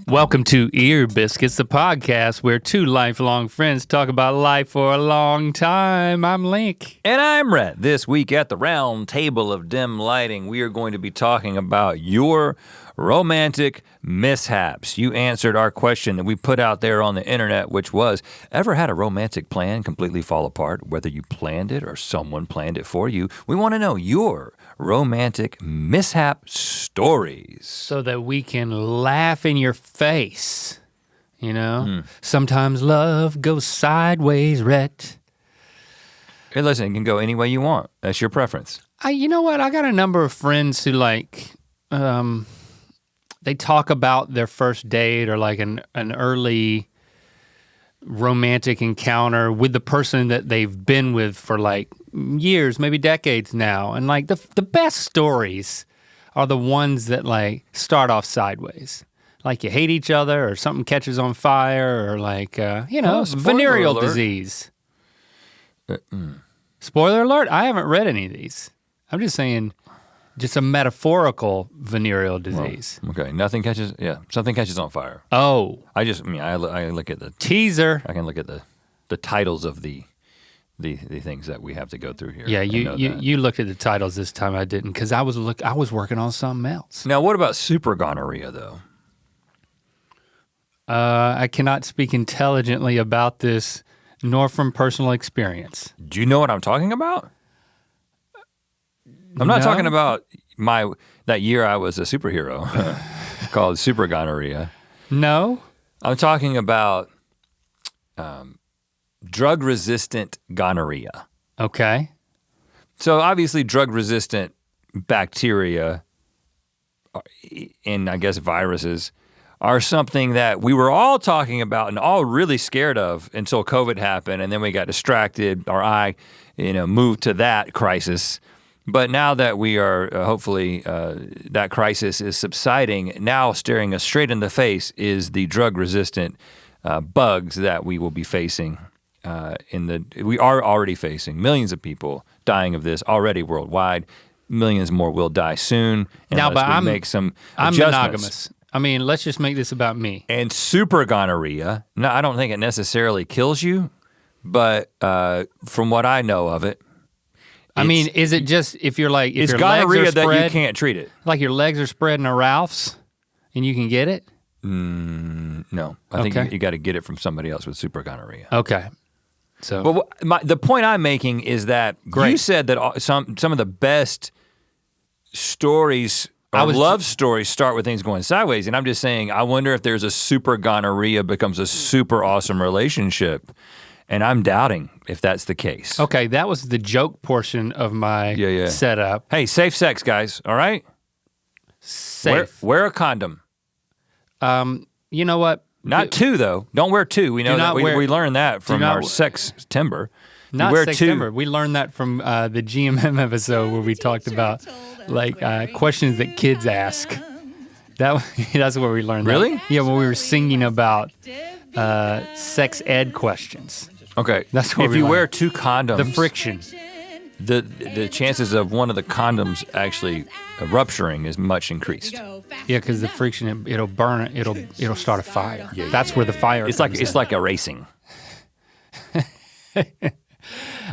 Welcome to Ear Biscuits, the podcast where two lifelong friends talk about life for a long time. I'm Link. And I'm Rhett. This week at the round table of dim lighting, we are going to be talking about your romantic mishaps. You answered our question that we put out there on the internet, which was, ever had a romantic plan completely fall apart, whether you planned it or someone planned it for you? We want to know your romantic mishap stories. So that we can laugh in your face, you know? Sometimes love goes sideways, Rhett. Hey, listen, it can go any way you want. That's your preference. You know what? I got a number of friends who they talk about their first date or like an early romantic encounter with the person that they've been with for like years, maybe decades now. And like the best stories are the ones that like start off sideways. Like you hate each other or something catches on fire or like, venereal disease. Spoiler alert, I haven't read any of these. I'm just saying, just a metaphorical venereal disease. Well, okay, something catches on fire. Oh. I look at the teaser. I can look at the titles of the things that we have to go through here. Yeah, you looked at the titles this time. I didn't, because I was working on something else. Now, what about super gonorrhea though? I cannot speak intelligently about this, nor from personal experience. Do you know what I'm talking about? I'm not talking about that year I was a superhero called super gonorrhea. No. I'm talking about drug-resistant gonorrhea. Okay. So obviously drug-resistant bacteria and I guess viruses are something that we were all talking about and all really scared of until COVID happened, and then we got distracted. Our eye, moved to that crisis. But now that we are, hopefully, that crisis is subsiding, now staring us straight in the face is the drug-resistant bugs that we will be facing. We are already facing millions of people dying of this already worldwide. Millions more will die soon. Now, but I'm monogamous. I mean, let's just make this about me. And super gonorrhea. No, I don't think it necessarily kills you, but from what I know of it. I mean, is it just if your gonorrhea legs are spread, that you can't treat it? Like your legs are spread in a Ralph's and you can get it? No, I think you got to get it from somebody else with super gonorrhea. Okay. So, but the point I'm making is that you said that some of the best stories or love stories start with things going sideways, and I'm just saying, I wonder if there's a super gonorrhea becomes a super awesome relationship. And I'm doubting if that's the case. Okay, that was the joke portion of my setup. Hey, safe sex, guys, all right? Safe. Wear a condom. You know what? Not two, though. Don't wear two. We know that we learned that from our sex timber. Not sex timber. We learned that from the GMM episode where we talked about questions that kids ask. That's where we learned that. Really? Yeah, when we were singing about sex ed questions. Okay, that's what if you wear two condoms, the friction, the chances of one of the condoms actually rupturing is much increased. Yeah, because the friction, it'll burn it. It'll start a fire. Yeah, that's where the fire. It's like a racing.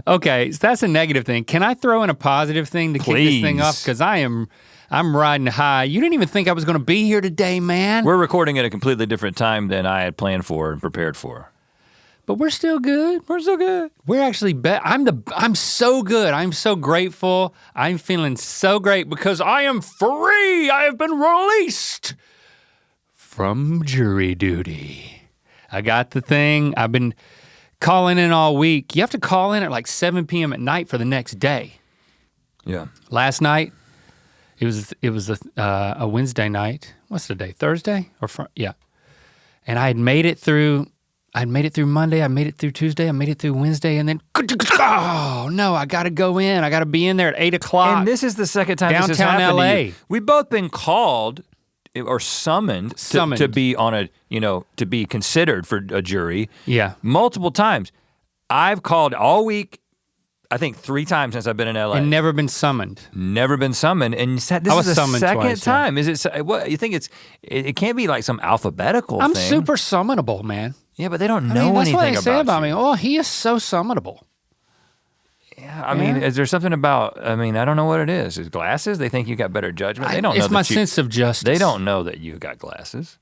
Okay, so that's a negative thing. Can I throw in a positive thing to kick this thing off? Because I'm riding high. You didn't even think I was going to be here today, man. We're recording at a completely different time than I had planned for and prepared for. But we're still good. We're still good. We're actually I'm so good. I'm so grateful. I'm feeling so great because I am free. I have been released from jury duty. I got the thing. I've been calling in all week. You have to call in at like 7 p.m. at night for the next day. Yeah. Last night, it was a Wednesday night. What's the day? Thursday yeah. And I had made it through Monday, I made it through Tuesday, I made it through Wednesday, and then, oh no, I gotta go in. I gotta be in there at 8 o'clock. And this is the second time this has happened to you. We've both been called or summoned. To be on to be considered for a jury. Yeah. Multiple times. I've called all week. I think 3 times since I've been in LA. And never been summoned. Never been summoned, and you said this is the second twice, time. Yeah. Is it? What you think? It can't be like some alphabetical I'm thing. super summonable, man. Yeah, but they don't know that's anything what they say about you. me. Oh, he is so summonable. Yeah, I mean, is there something about? I mean, I don't know what it is. Is glasses? They think you got better judgment. They don't know. It's my sense of justice. They don't know that you got glasses.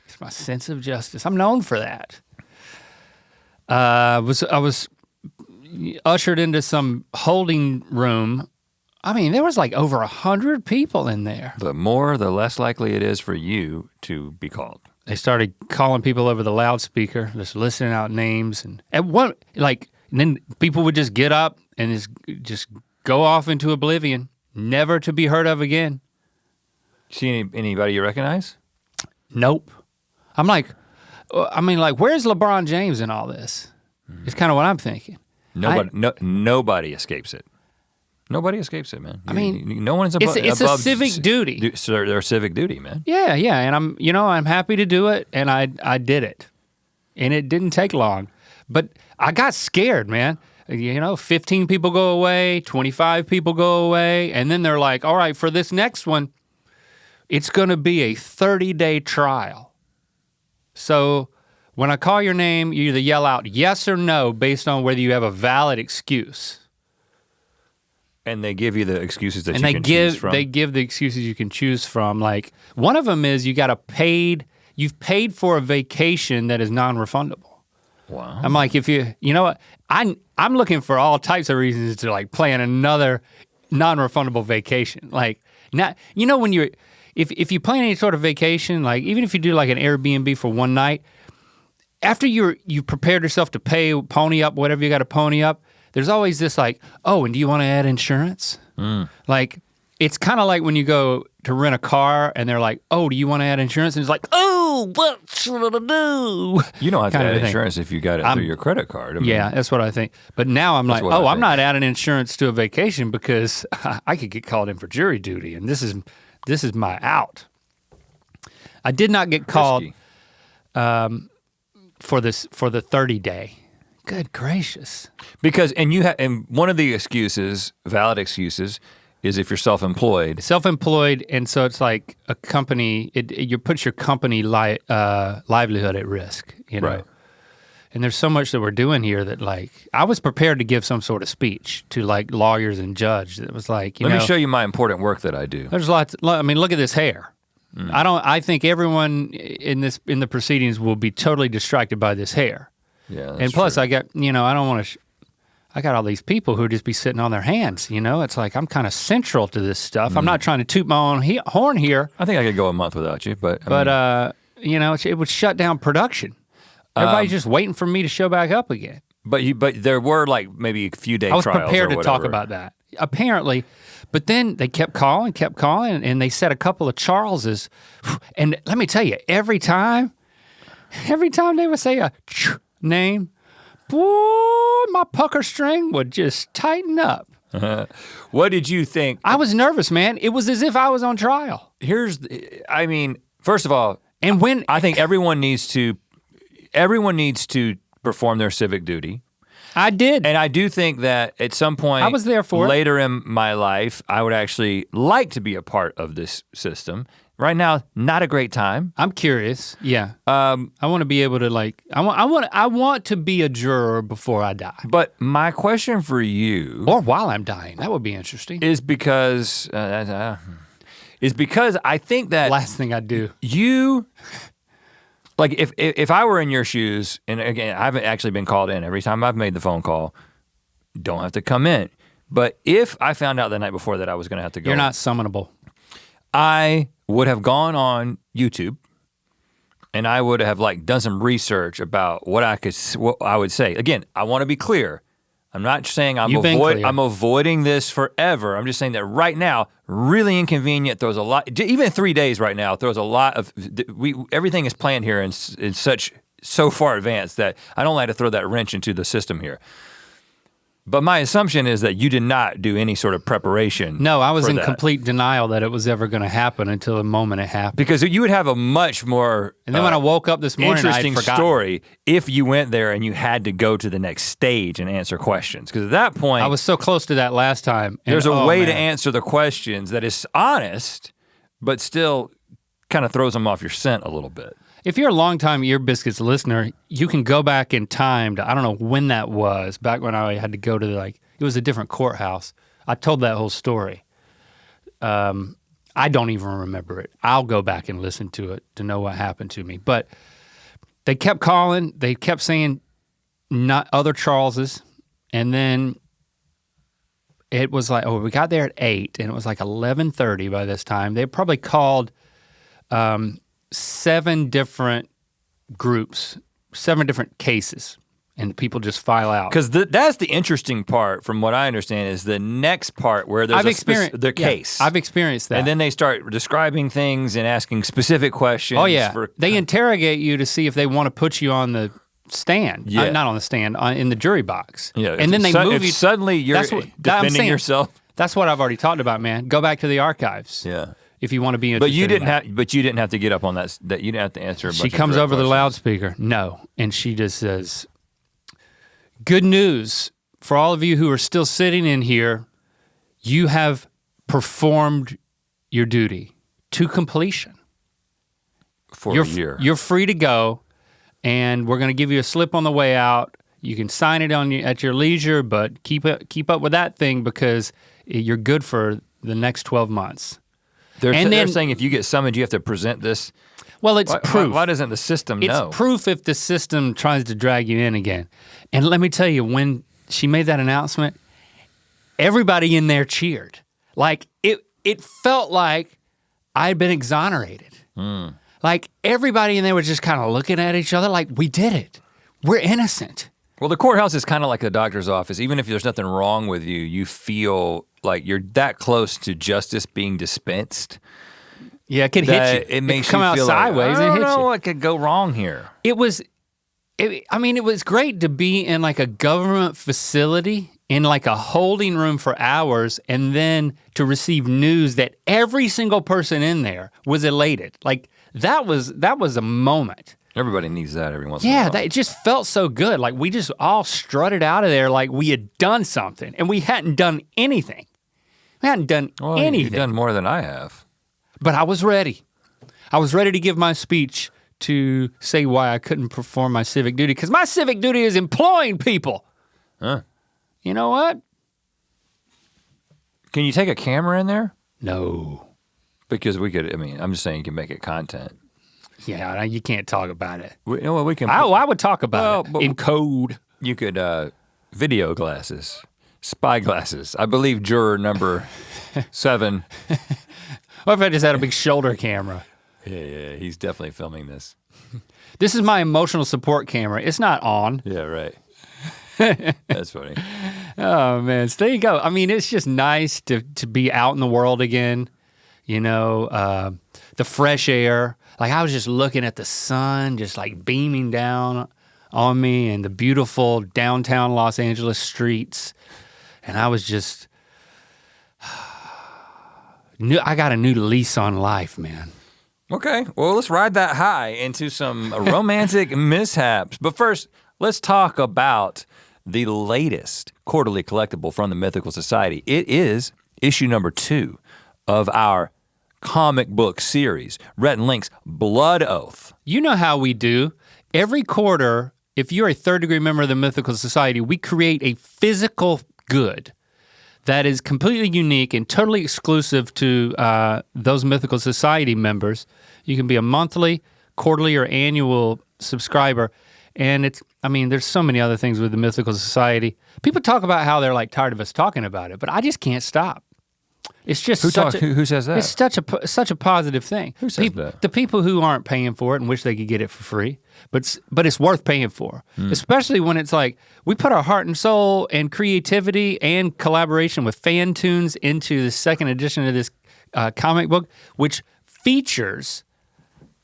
It's my sense of justice. I'm known for that. I was ushered into some holding room. I mean, there was like over 100 people in there. The more, the less likely it is for you to be called. They started calling people over the loudspeaker, just listing out names, and then people would just get up and just go off into oblivion, never to be heard of again. See anybody you recognize? Nope. Where's LeBron James in all this? It's kind of what I'm thinking. Nobody escapes it. Nobody escapes it, man. No one's above. It's a civic duty. Their civic duty, man. Yeah, and I'm happy to do it, and I did it, and it didn't take long, but I got scared, man. 15 people go away, 25 people go away, and then they're like, all right, for this next one, it's gonna be a 30-day trial. So when I call your name, you either yell out yes or no based on whether you have a valid excuse. And they give you the excuses that you can choose from. They give the excuses you can choose from. Like, one of them is you've paid for a vacation that is non-refundable. Wow. I'm like, you know what? I'm looking for all types of reasons to like plan another non-refundable vacation. Like, not, when if you plan any sort of vacation, like even if you do like an Airbnb for one night, after you've prepared yourself to pony up whatever you got to pony up, there's always this like, oh, and do you want to add insurance? Like, it's kind of like when you go to rent a car and they're like, oh, do you want to add insurance? And it's like, oh, what should I do? You don't have to add insurance if you got it through your credit card. Yeah, that's what I think. But now I'm like, I'm not adding insurance to a vacation because I could get called in for jury duty, and this is my out. I did not get called for the 30-day. Good gracious. Because, and one of the excuses, valid excuses, is if you're self-employed. Self-employed, and so it's like a company, you put your company livelihood at risk, Right. And there's so much that we're doing here that like, I was prepared to give some sort of speech to like lawyers and judge that was like, Let me show you my important work that I do. There's lots, look at this hair. I think everyone in the proceedings will be totally distracted by this hair. Yeah, and plus, true. I got, I don't want to, I got all these people who just be sitting on their hands, It's like I'm kind of central to this stuff. I'm not trying to toot my own horn here. I think I could go a month without you, but it would shut down production. Everybody's just waiting for me to show back up again. But there were like maybe a few day trials. I was prepared to talk about that. Apparently, but then they kept calling, and they said a couple of Charleses. And let me tell you, every time they would say a name, boy, my pucker string would just tighten up. What did you think? I was nervous, man. It was as if I was on trial. First of all, I think everyone needs to perform their civic duty. I did. And I do think that at some point I was there for later in my life, I would actually like to be a part of this system. Right now, not a great time. I'm curious. Yeah. I want to be able to I want to be a juror before I die. But my question for you, or while I'm dying, that would be interesting. Is because I think that last thing I'd do. Like if I were in your shoes, and again, I haven't actually been called in. Every time I've made the phone call, don't have to come in. But if I found out the night before that I was gonna have to go, you're not summonable. I would have gone on YouTube and I would have like done some research about what I would say. Again, I want to be clear. I'm not saying I'm avoiding this forever. I'm just saying that right now, really inconvenient, throws a lot, even 3 days right now, throws a lot of, everything is planned here in so far advanced that I don't like to throw that wrench into the system here. But my assumption is that you did not do any sort of preparation. No, I was in that. complete denial that it was ever gonna happen until the moment it happened. Because you would have a much more And then when I woke up this morning, interesting I'd forgotten. story if you went there and you had to go to the next stage and answer questions. Because at that point, I was so close to that last time. And, there's a way to man. answer the questions that is honest, but still kind of throws them off your scent a little bit. If you're a longtime Ear Biscuits listener, you can go back in time to, I don't know when that was, back when I had to go to it was a different courthouse. I told that whole story. I don't even remember it. I'll go back and listen to it to know what happened to me. But they kept calling, they kept saying not other Charleses, and then it was like, we got there at 8 and it was like 11:30 by this time. They probably called 7 different groups, 7 different cases, and people just file out. Because that's the interesting part, from what I understand, is the next part where there's the case. I've experienced that. And then they start describing things and asking specific questions. Oh yeah, they interrogate you to see if they want to put you on the stand. Yeah. Not on the stand, in the jury box. Yeah. And then they move you. Suddenly you're defending yourself. That's what I've already talked about, man. Go back to the archives. Yeah. If you want to be interested. But you didn't have to get up on that. You didn't have to answer. She comes over the loudspeaker. No, and she just says, "Good news for all of you who are still sitting in here. You have performed your duty to completion for a year. You're free to go, and we're going to give you a slip on the way out. You can sign it at your leisure, but keep up with that thing because you're good for the next 12 months." They're saying if you get summoned, you have to present this. Well, it's proof. Why doesn't the system know? It's proof if the system tries to drag you in again. And let me tell you, when she made that announcement, everybody in there cheered. Like it felt like I'd been exonerated. Like everybody in there was just kind of looking at each other like, we did it. We're innocent. Well, the courthouse is kind of like a doctor's office. Even if there's nothing wrong with you, you feel like you're that close to justice being dispensed. Yeah, it could hit you. It makes come you out feel sideways like, and hit you. I don't know what could go wrong here. It was great to be in like a government facility in like a holding room for hours and then to receive news that every single person in there was elated. Like that was a moment. Everybody needs that every once in a while. Yeah, it just felt so good. Like we just all strutted out of there like we had done something and we hadn't done anything. We hadn't done anything. You've done more than I have. But I was ready. I was ready to give my speech to say why I couldn't perform my civic duty, because my civic duty is employing people. Huh. You know what? Can you take a camera in there? No. Because I'm just saying you can make it content. Yeah, you can't talk about it. We can. I would talk about it in code. You could, video glasses, spy glasses. I believe juror number 7. What if I just had a big shoulder camera? Yeah, he's definitely filming this. This is my emotional support camera. It's not on. Yeah, right. That's funny. Oh man, so there you go. I mean, it's just nice to be out in the world again, you know, the fresh air. Like I was just looking at the sun just like beaming down on me and the beautiful downtown Los Angeles streets. And I was just, I got a new lease on life, man. Okay, well, let's ride that high into some romantic mishaps. But first, let's talk about the latest quarterly collectible from the Mythical Society. It is issue number 2 of our comic book series, Rhett and Link's Blood Oath. You know how we do. Every quarter, if you're a third-degree member of the Mythical Society, we create a physical good that is completely unique and totally exclusive to those Mythical Society members. You can be a monthly, quarterly, or annual subscriber. And there's so many other things with the Mythical Society. People talk about how they're like tired of us talking about it, but I just can't stop. It's just who says that? It's such a positive thing. Who says that? The people who aren't paying for it and wish they could get it for free, but it's worth paying for, especially when it's like we put our heart and soul and creativity and collaboration with fan tunes into the second edition of this comic book, which features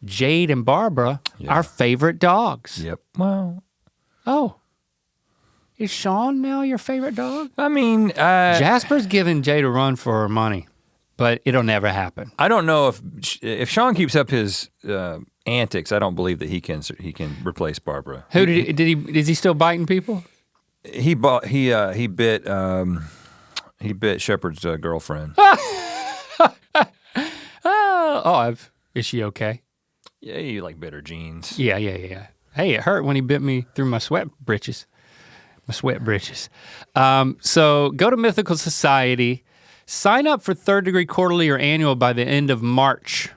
Jade and Barbara, our favorite dogs. Yep. Well, oh, Is Sean now your favorite dog? I mean, Jasper's giving Jade a run for her money, but it'll never happen. I don't know if Sean keeps up his antics. I don't believe that he can replace Barbara. Is he still biting people? He bit Shepard's girlfriend. Is she okay? Yeah, he like bit her jeans. Yeah. Hey, it hurt when he bit me through my sweat britches. So go to Mythical Society, sign up for 3rd Degree Quarterly or Annual by the end of March.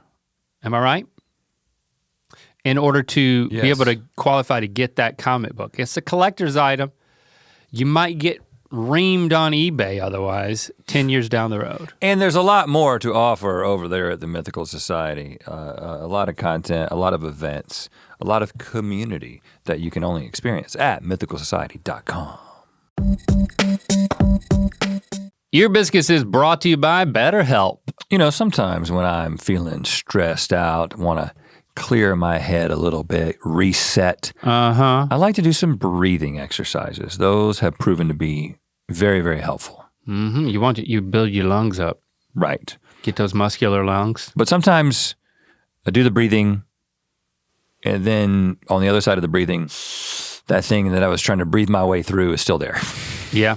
Am I right? In order to be able to qualify to get that comic book. It's a collector's item. You might get reamed on eBay otherwise 10 years down the road. And there's a lot more to offer over there at the Mythical Society. A lot of content, a lot of events, a lot of community that you can only experience at mythicalsociety.com. Ear Biscuits is brought to you by BetterHelp. You know, sometimes when I'm feeling stressed out, want to clear my head a little bit, reset, I like to do some breathing exercises. Those have proven to be very, very helpful. You build your lungs up. Right. Get those muscular lungs. But sometimes I do the breathing, and then on the other side of the breathing, that thing that I was trying to breathe my way through is still there. Yeah.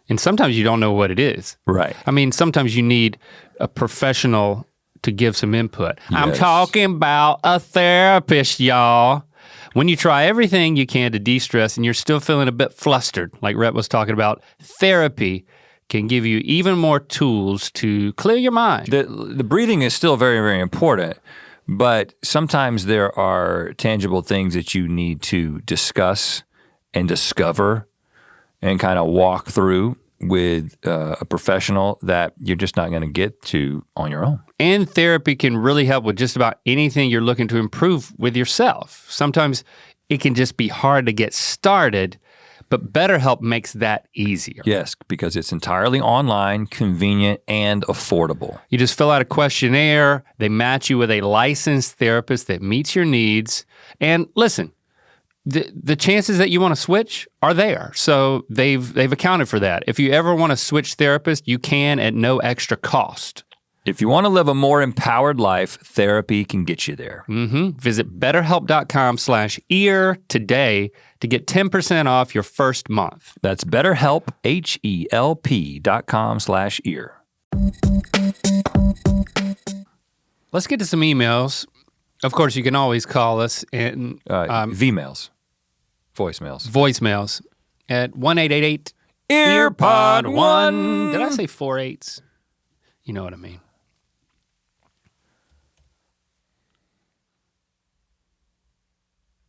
And sometimes you don't know what it is. Right. I mean, sometimes you need a professional to give some input. Yes. I'm talking about a therapist, y'all. When you try everything you can to de-stress and you're still feeling a bit flustered, like Rhett was talking about, therapy can give you even more tools to clear your mind. The breathing is still very, very important, but sometimes there are tangible things that you need to discuss and discover and kind of walk through with a professional that you're just not gonna get to on your own. And therapy can really help with just about anything you're looking to improve with yourself. Sometimes it can just be hard to get started, but BetterHelp makes that easier. Yes, because it's entirely online, convenient, and affordable. You just fill out a questionnaire, they match you with a licensed therapist that meets your needs, and listen, the chances that you want to switch are there. So they've accounted for that. If you ever want to switch therapists, you can at no extra cost. If you want to live a more empowered life, therapy can get you there. Visit betterhelp.com/ear today to get 10% off your first month. That's BetterHelp, HELP.com/ear. Let's get to some emails. Of course, you can always call us and voicemails at 1-888 Earpod 1. Did I say 4 8s? You know what I mean.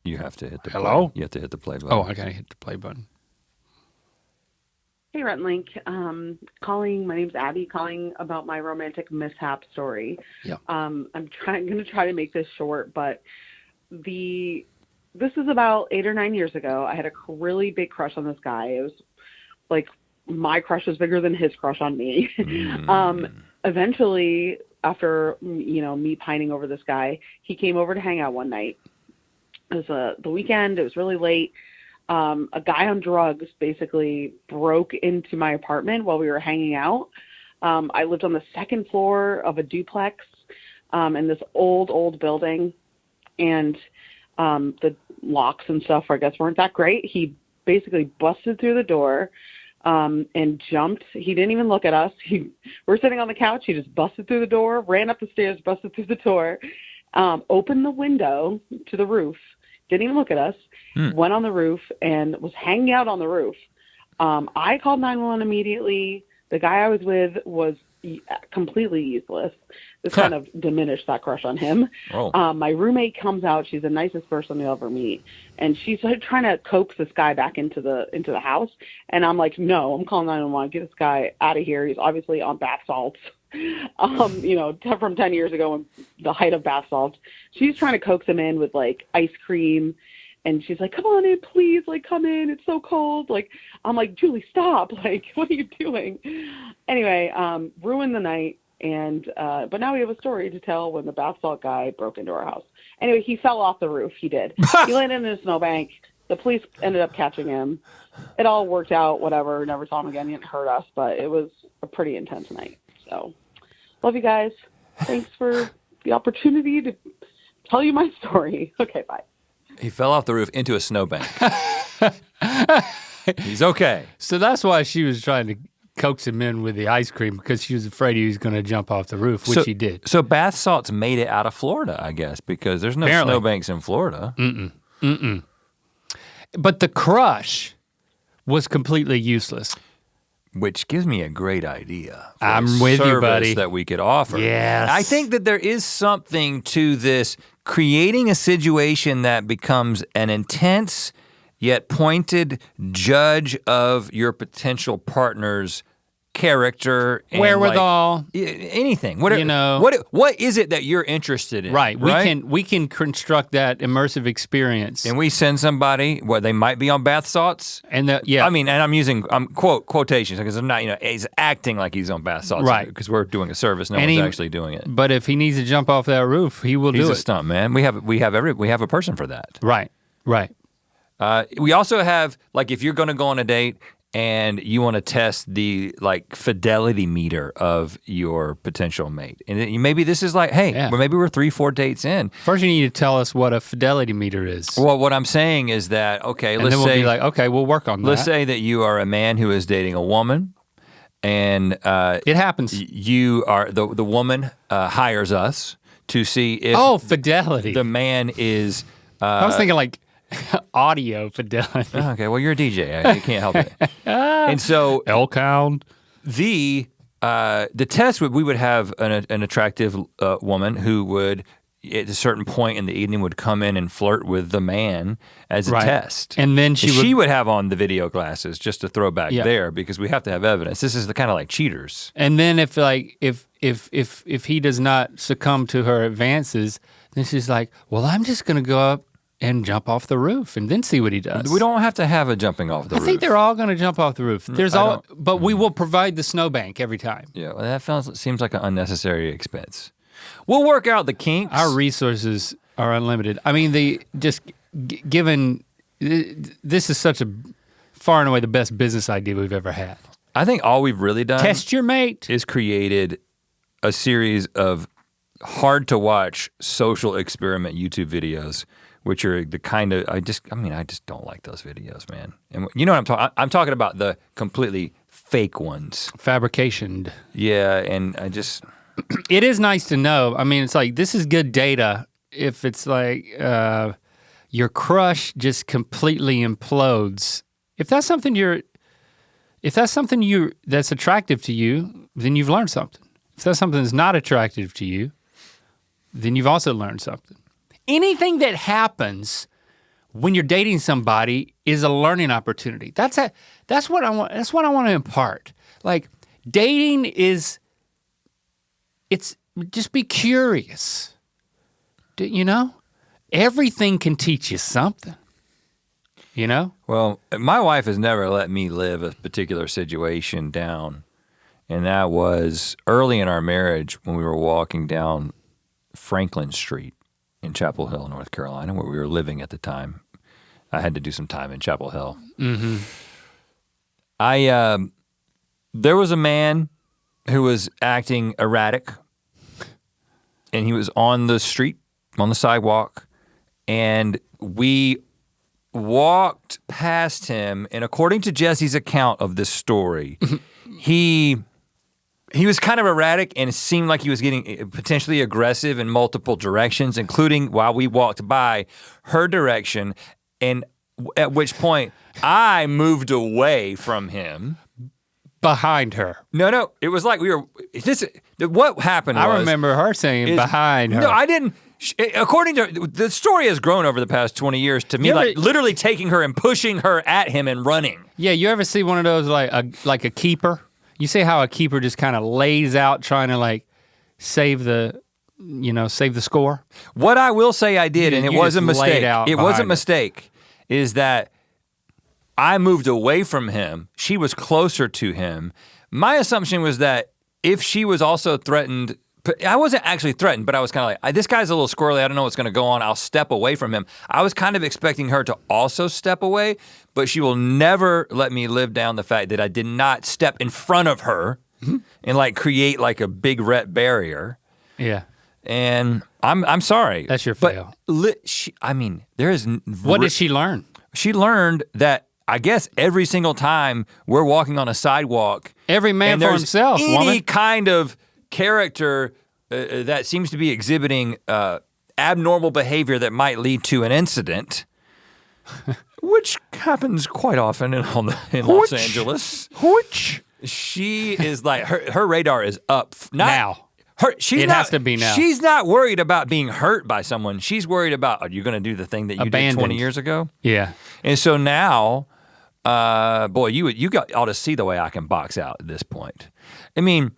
You have to hit the Hello? play. You have to hit the play button. Oh, I gotta hit the play button. Hey, Rhett and Link. My name's Abby, calling about my romantic mishap story. Yeah. I'm going to try to make this short, but this is about 8 or 9 years ago. I had a really big crush on this guy. It was like my crush was bigger than his crush on me. Eventually, after me pining over this guy, he came over to hang out one night. It was the weekend. It was really late. A guy on drugs basically broke into my apartment while we were hanging out. I lived on the second floor of a duplex in this old building, and the locks and stuff, I guess, weren't that great. He basically busted through the door and jumped. He didn't even look at us. We're sitting on the couch. He just busted through the door, ran up the stairs, busted through the door, opened the window to the roof, didn't even look at us, went on the roof and was hanging out on the roof. I called 911 immediately. The guy I was with was completely useless. This kind of diminished that crush on him. Oh. My roommate comes out. She's the nicest person you'll ever meet. And she's trying to coax this guy back into the house. And I'm like, no, I'm calling 911. Get this guy out of here. He's obviously on bath salts. From 10 years ago, when the height of bath salts. She's trying to coax him in with like ice cream. And she's like, come on in, please, like, come in. It's so cold. Like, I'm like, Julie, stop. Like, what are you doing? Anyway, ruined the night. And but now we have a story to tell when the bath salt guy broke into our house. Anyway, he fell off the roof. He did. He landed in a snowbank, The police ended up catching him. It all worked out, whatever. Never saw him again. He didn't hurt us, but it was a pretty intense night. So, love you guys. Thanks for the opportunity to tell you my story. Okay, bye. He fell off the roof into a snowbank. He's okay. So that's why she was trying to coax him in with the ice cream, because she was afraid he was going to jump off the roof, which he did. So bath salts made it out of Florida, I guess, because there's no Apparently. snowbanks in Florida. But the crush was completely useless. Which gives me a great idea. For I'm a with you, service buddy. That we could offer. Yes. I think that there is something to this, creating a situation that becomes an intense yet pointed judge of your potential partner's character and Wherewithal. anything. What is it that you're interested in? Right. We can construct that immersive experience. And we send somebody, they might be on bath salts. And I mean, and I'm using quotations because I'm not, he's acting like he's on bath salts. Right. Because we're doing a service, no And one's actually doing it. But if he needs to jump off that roof, he will He's do a it. stunt man. We have a person for that. Right. We also have, like, if you're gonna go on a date and you want to test the fidelity meter of your potential mate. And maybe this is like, hey, well, maybe we're 3-4 dates in. First you need to tell us what a fidelity meter is. Well, what I'm saying is that, okay, and then we'll be like, okay, we'll work on that. Let's say that you are a man who is dating a woman, and it happens. You are the woman hires us to see if fidelity. the man is I was thinking like audio fidelity. Okay, well, you're a DJ. You can't help it. And so elk hound. The test we would have an attractive woman who would at a certain point in the evening would come in and flirt with the man as a test. And then she would have on the video glasses, just to throw back there, because we have to have evidence. This is the kind of like Cheaters. And then if he does not succumb to her advances, then she's like, well, I'm just gonna go up and jump off the roof and then see what he does. We don't have to have a jumping off the roof. I think they're all gonna jump off the roof. But we will provide the snowbank every time. Yeah, well, that seems like an unnecessary expense. We'll work out the kinks. Our resources are unlimited. I mean, given this is such a far and away the best business idea we've ever had. I think all we've really done test your mate is created a series of hard to watch social experiment YouTube videos, which are the kind of, I just don't like those videos, man. And you know what I'm talking about, the completely fake ones. Fabricationed. Yeah, and I just. It is nice to know. I mean, it's like, this is good data if it's like your crush just completely implodes. If that's something that's attractive to you, then you've learned something. If that's something that's not attractive to you, then you've also learned something. Anything that happens when you're dating somebody is a learning opportunity. That's what I want to impart. Like, dating is, it's just be curious. Everything can teach you something. Well, my wife has never let me live a particular situation down. And that was early in our marriage when we were walking down Franklin Street in Chapel Hill, North Carolina, where we were living at the time. I had to do some time in Chapel Hill. Mm-hmm. There was a man who was acting erratic, and he was on the street, on the sidewalk, and we walked past him, and according to Jesse's account of this story, he was kind of erratic, and it seemed like he was getting potentially aggressive in multiple directions, including while we walked by her direction, and at which point I moved away from him. Behind her. No, it was like what happened was. I remember her saying behind her. No, I didn't. According to, the story has grown over the past 20 years to me, like literally taking her and pushing her at him and running. Yeah, you ever see one of those like a keeper? You see how a keeper just kind of lays out trying to like save the score? What I will say I did, and it was a mistake. It was a mistake, is that I moved away from him. She was closer to him. My assumption was that if she was also threatened I wasn't actually threatened, but I was kind of like, this guy's a little squirrely. I don't know what's going to go on. I'll step away from him. I was kind of expecting her to also step away, but she will never let me live down the fact that I did not step in front of her and like create like a big Rhett barrier. Yeah. And I'm sorry. That's your fail. There is. What did she learn? She learned that I guess every single time we're walking on a sidewalk, every man for himself. Any woman. kind of character that seems to be exhibiting abnormal behavior that might lead to an incident, which happens quite often in Los Angeles. She is like her radar is up now. Has to be now. She's not worried about being hurt by someone. She's worried about, are you going to do the thing that you did 20 years ago? Yeah. And so now, boy, you ought to see the way I can box out at this point. I mean,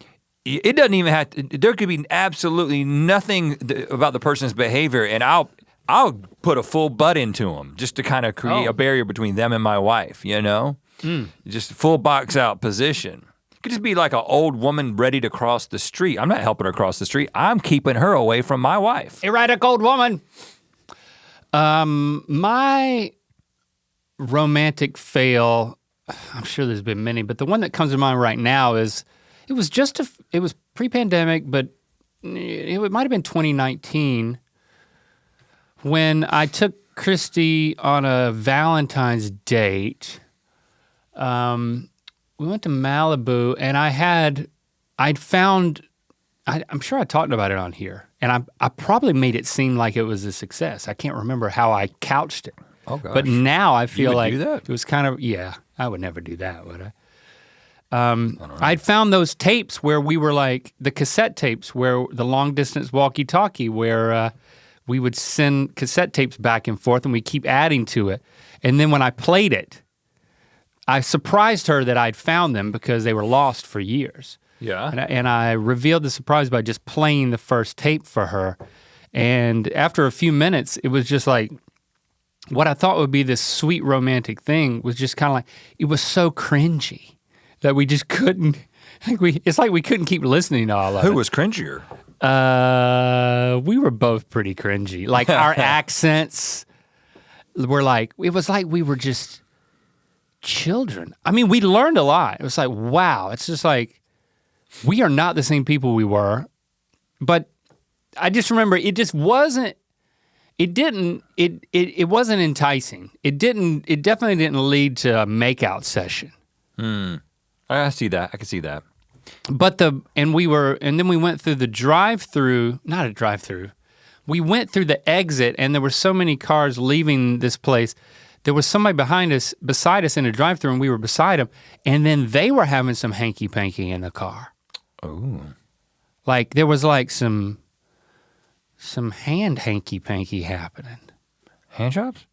it doesn't even have to, there could be absolutely nothing about the person's behavior, and I'll put a full butt into them just to kind of create a barrier between them and my wife, you know? Just full box out position. Could just be like an old woman ready to cross the street. I'm not helping her cross the street. I'm keeping her away from my wife. Erratic old woman. My romantic fail, I'm sure there's been many, but the one that comes to mind right now is, it was pre-pandemic, but it might have been 2019 when I took Christy on a Valentine's date. We went to Malibu, and I'm sure I talked about it on here, and I probably made it seem like it was a success. I can't remember how I couched it. Oh gosh. But now I feel like do that? it was kind of, I would never do that, would I? I'd found those tapes where we were like, the cassette tapes where the long distance walkie-talkie where we would send cassette tapes back and forth and we keep adding to it. And then when I played it, I surprised her that I'd found them because they were lost for years. Yeah. And I revealed the surprise by just playing the first tape for her. And after a few minutes, it was just like, what I thought would be this sweet romantic thing was just kind of like, it was so cringy that we just couldn't, it's like we couldn't keep listening to all of it. Who was cringier? We were both pretty cringy. Like our accents were like, it was like we were just children. I mean, we learned a lot. It was like, wow, it's just like, we are not the same people we were. But I just remember it just wasn't, it wasn't enticing. It definitely didn't lead to a makeout session. I see that, I can see that. But then we went through the drive-through, not a drive-through. We went through the exit and there were so many cars leaving this place. There was somebody beside us in a drive-through, and we were beside them, and then they were having some hanky-panky in the car. Oh. Like there was like some hand hanky-panky happening. Hand jobs?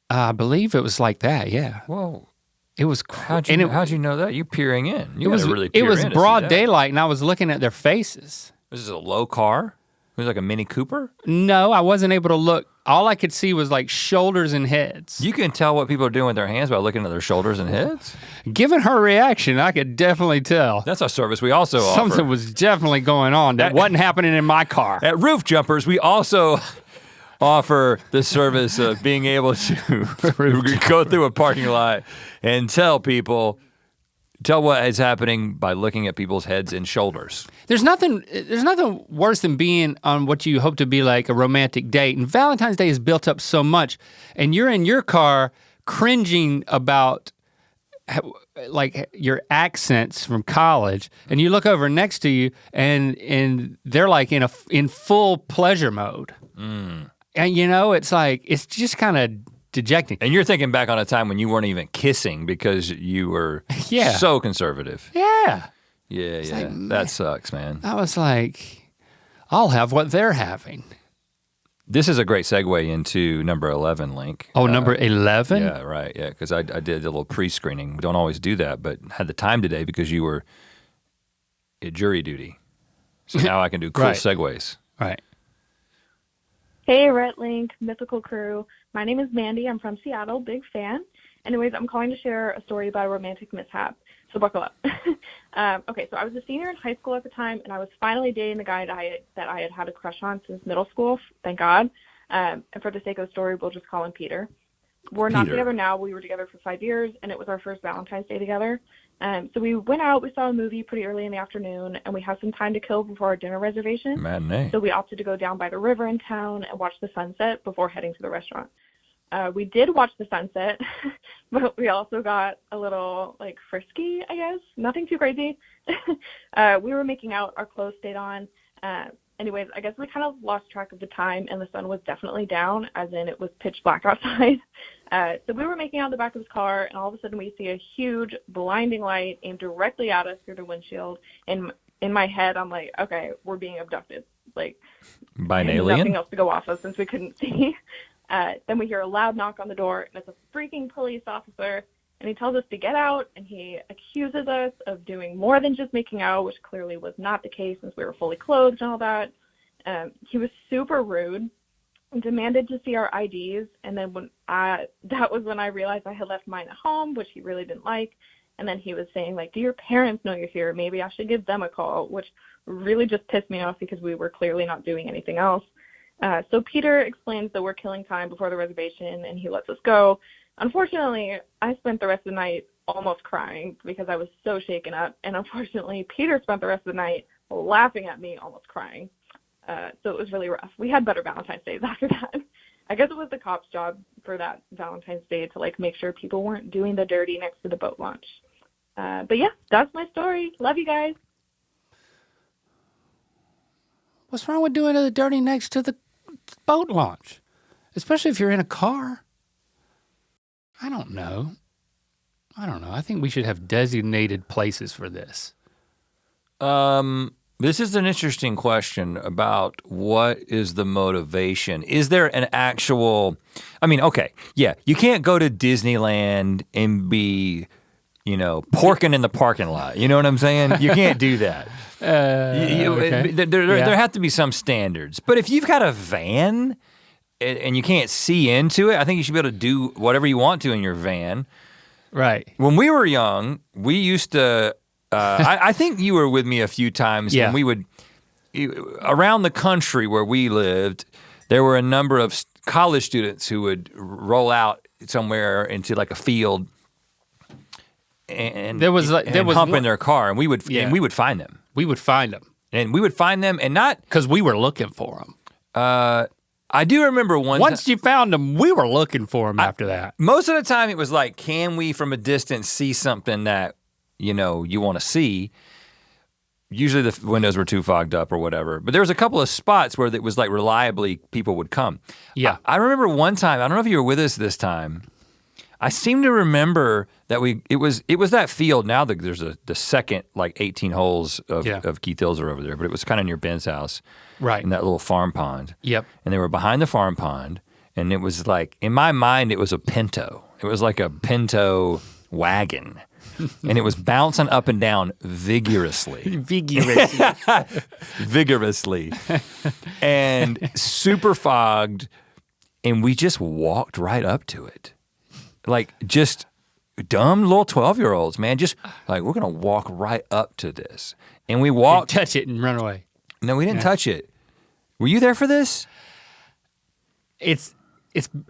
I believe it was like that, yeah. Whoa. It was how'd you know that? You peering in. You gotta really peer in. It was to broad see that. daylight, and I was looking at their faces. This is a low car? It was like a Mini Cooper? No, I wasn't able to look. All I could see was like shoulders and heads. You can tell what people are doing with their hands by looking at their shoulders and heads? Given her reaction, I could definitely tell. That's a service we also offer. Something was definitely going on that wasn't happening in my car. At Roof Jumpers, we also offer the service of being able to go through a parking lot and tell what is happening by looking at people's heads and shoulders. There's nothing worse than being on what you hope to be like a romantic date. And Valentine's Day is built up so much, and you're in your car cringing about like your accents from college, and you look over next to you and they're like in full pleasure mode. And you know, it's like, it's just kind of dejecting. And you're thinking back on a time when you weren't even kissing because you were so conservative. Yeah. Yeah, like, that sucks, man. I was like, I'll have what they're having. This is a great segue into number 11, Link. Oh, number 11? Yeah, right, yeah, because I did a little pre-screening. We don't always do that, but had the time today because you were at jury duty. So now I can do cool segues. Right. Hey, Rhett and Link, Mythical crew. My name is Mandy. I'm from Seattle, big fan. Anyways, I'm calling to share a story about a romantic mishap. So buckle up. Okay, so I was a senior in high school at the time, and I was finally dating the guy that I had a crush on since middle school, thank God. And for the sake of the story, we'll just call him Peter. We're not together now. We were together for 5 years, and it was our first Valentine's Day together. So we went out, we saw a movie pretty early in the afternoon, and we had some time to kill before our dinner reservation. Matinee. So we opted to go down by the river in town and watch the sunset before heading to the restaurant. We did watch the sunset, but we also got a little, frisky, I guess. Nothing too crazy. We were making out. Our clothes stayed on. Anyways, I guess we kind of lost track of the time, and the sun was definitely down, as in it was pitch black outside. So we were making out in the back of his car, and all of a sudden we see a huge blinding light aimed directly at us through the windshield. And in my head, I'm like, okay, we're being abducted. By an alien? Nothing else to go off of since we couldn't see. Then we hear a loud knock on the door, and it's a freaking police officer. And he tells us to get out, and he accuses us of doing more than just making out, which clearly was not the case since we were fully clothed and all that. He was super rude and demanded to see our IDs. And then that was when I realized I had left mine at home, which he really didn't like. And then he was saying, do your parents know you're here? Maybe I should give them a call, which really just pissed me off because we were clearly not doing anything else. So Peter explains that we're killing time before the reservation, and he lets us go. Unfortunately, I spent the rest of the night almost crying because I was so shaken up. And unfortunately, Peter spent the rest of the night laughing at me, almost crying. So it was really rough. We had better Valentine's Days after that. I guess it was the cop's job for that Valentine's Day to make sure people weren't doing the dirty next to the boat launch. But yeah, that's my story. Love you guys. What's wrong with doing the dirty next to the boat launch? Especially if you're in a car. I don't know. I think we should have designated places for this. This is an interesting question about what is the motivation. Is there an actual, okay, yeah, you can't go to Disneyland and be, porking in the parking lot. You know what I'm saying? You can't do that. Okay. There have to be some standards. But if you've got a van and you can't see into it, I think you should be able to do whatever you want to in your van. Right. When we were young, we used to, I think you were with me a few times when we would, around the country where we lived, there were a number of college students who would roll out somewhere into a field and hump in their car, and we would find them. We would find them. And we would find them, and not because we were looking for them. I do remember once you found them, we were looking for them after that. Most of the time it was can we from a distance see something that, you want to see? Usually the windows were too fogged up or whatever. But there was a couple of spots where it was reliably people would come. Yeah. I remember one time, I don't know if you were with us this time, I seem to remember that it was that field. Now there's the second 18 holes of Keith Hills are over there, but it was kind of near Ben's house. Right. In that little farm pond. Yep. And they were behind the farm pond, and it was in my mind, it was a Pinto. It was like a Pinto wagon. And it was bouncing up and down vigorously. Vigorously. And super fogged, and we just walked right up to it. Just dumb little 12-year-olds, man. Just we're gonna walk right up to this. And we walked. Touch it and run away. No, we didn't touch it. Were you there for this? It's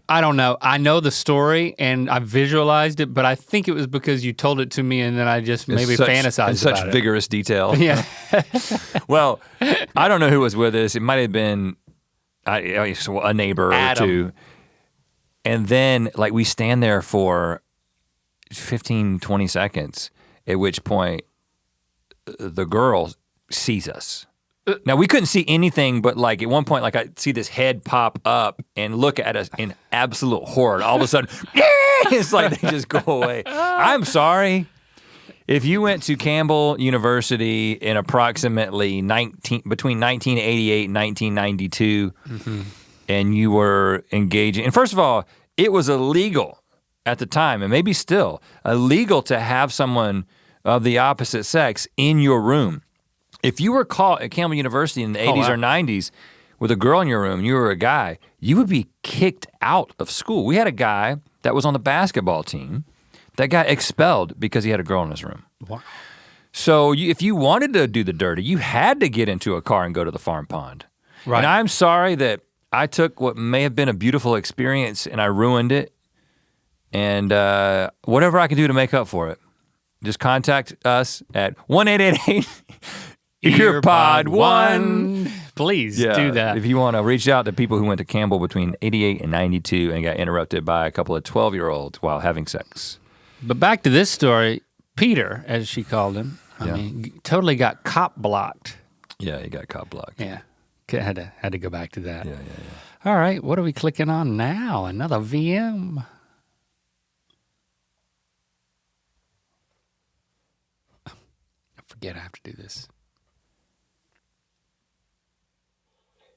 I don't know. I know the story and I visualized it, but I think it was because you told it to me and then I just fantasized about it. In such vigorous detail. Yeah. Well, I don't know who was with us. It might have been a neighbor Adam. or two. And then we stand there for 15, 20 seconds, at which point the girl sees us. Now, we couldn't see anything, but at one point, I see this head pop up and look at us in absolute horror. All of a sudden, it's they just go away. I'm sorry. If you went to Campbell University in approximately between 1988 and 1992, and you were engaging, and first of all, it was illegal at the time, and maybe still, illegal to have someone of the opposite sex in your room. If you were caught at Campbell University in the 80s or 90s with a girl in your room, you were a guy, you would be kicked out of school. We had a guy that was on the basketball team that got expelled because he had a girl in his room. Wow. So if you wanted to do the dirty, you had to get into a car and go to the farm pond. Right. And I'm sorry that I took what may have been a beautiful experience and I ruined it. And whatever I can do to make up for it, just contact us at 1-888-EARPOD1. Please do that. If you want to reach out to people who went to Campbell between 88 and 92 and got interrupted by a couple of 12-year-olds while having sex. But back to this story, Peter, as she called him, I mean, totally got cop blocked. Yeah, he got cop blocked. Yeah, had to go back to that. Yeah. All right, what are we clicking on now? Another VM. I forget I have to do this.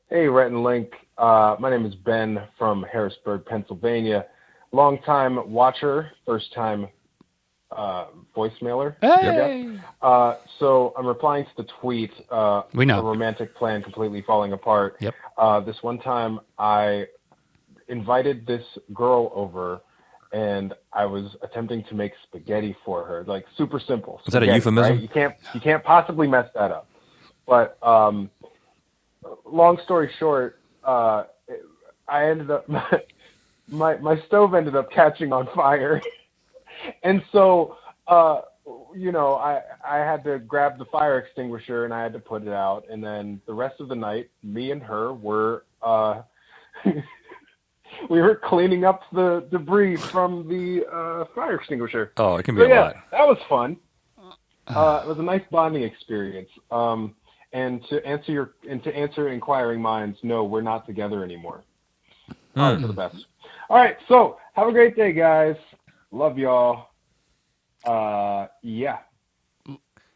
Hey, Rhett and Link. My name is Ben from Harrisburg, Pennsylvania. Long-time watcher, first-time voicemailer. Hey! So I'm replying to the tweet, We know. A romantic plan completely falling apart. Yep. This one time I invited this girl over and I was attempting to make spaghetti for her, like super simple. Is that a spaghetti, euphemism? Right? You can't possibly mess that up. But long story short, I ended up my stove ended up catching on fire, and so I had to grab the fire extinguisher and I had to put it out, and then the rest of the night, me and her were we were cleaning up the debris from the fire extinguisher. Oh, it can be a lot. That was fun. It was a nice bonding experience. And to answer inquiring minds, no, we're not together anymore. All right, for the best. All right, so have a great day, guys. Love y'all. Yeah.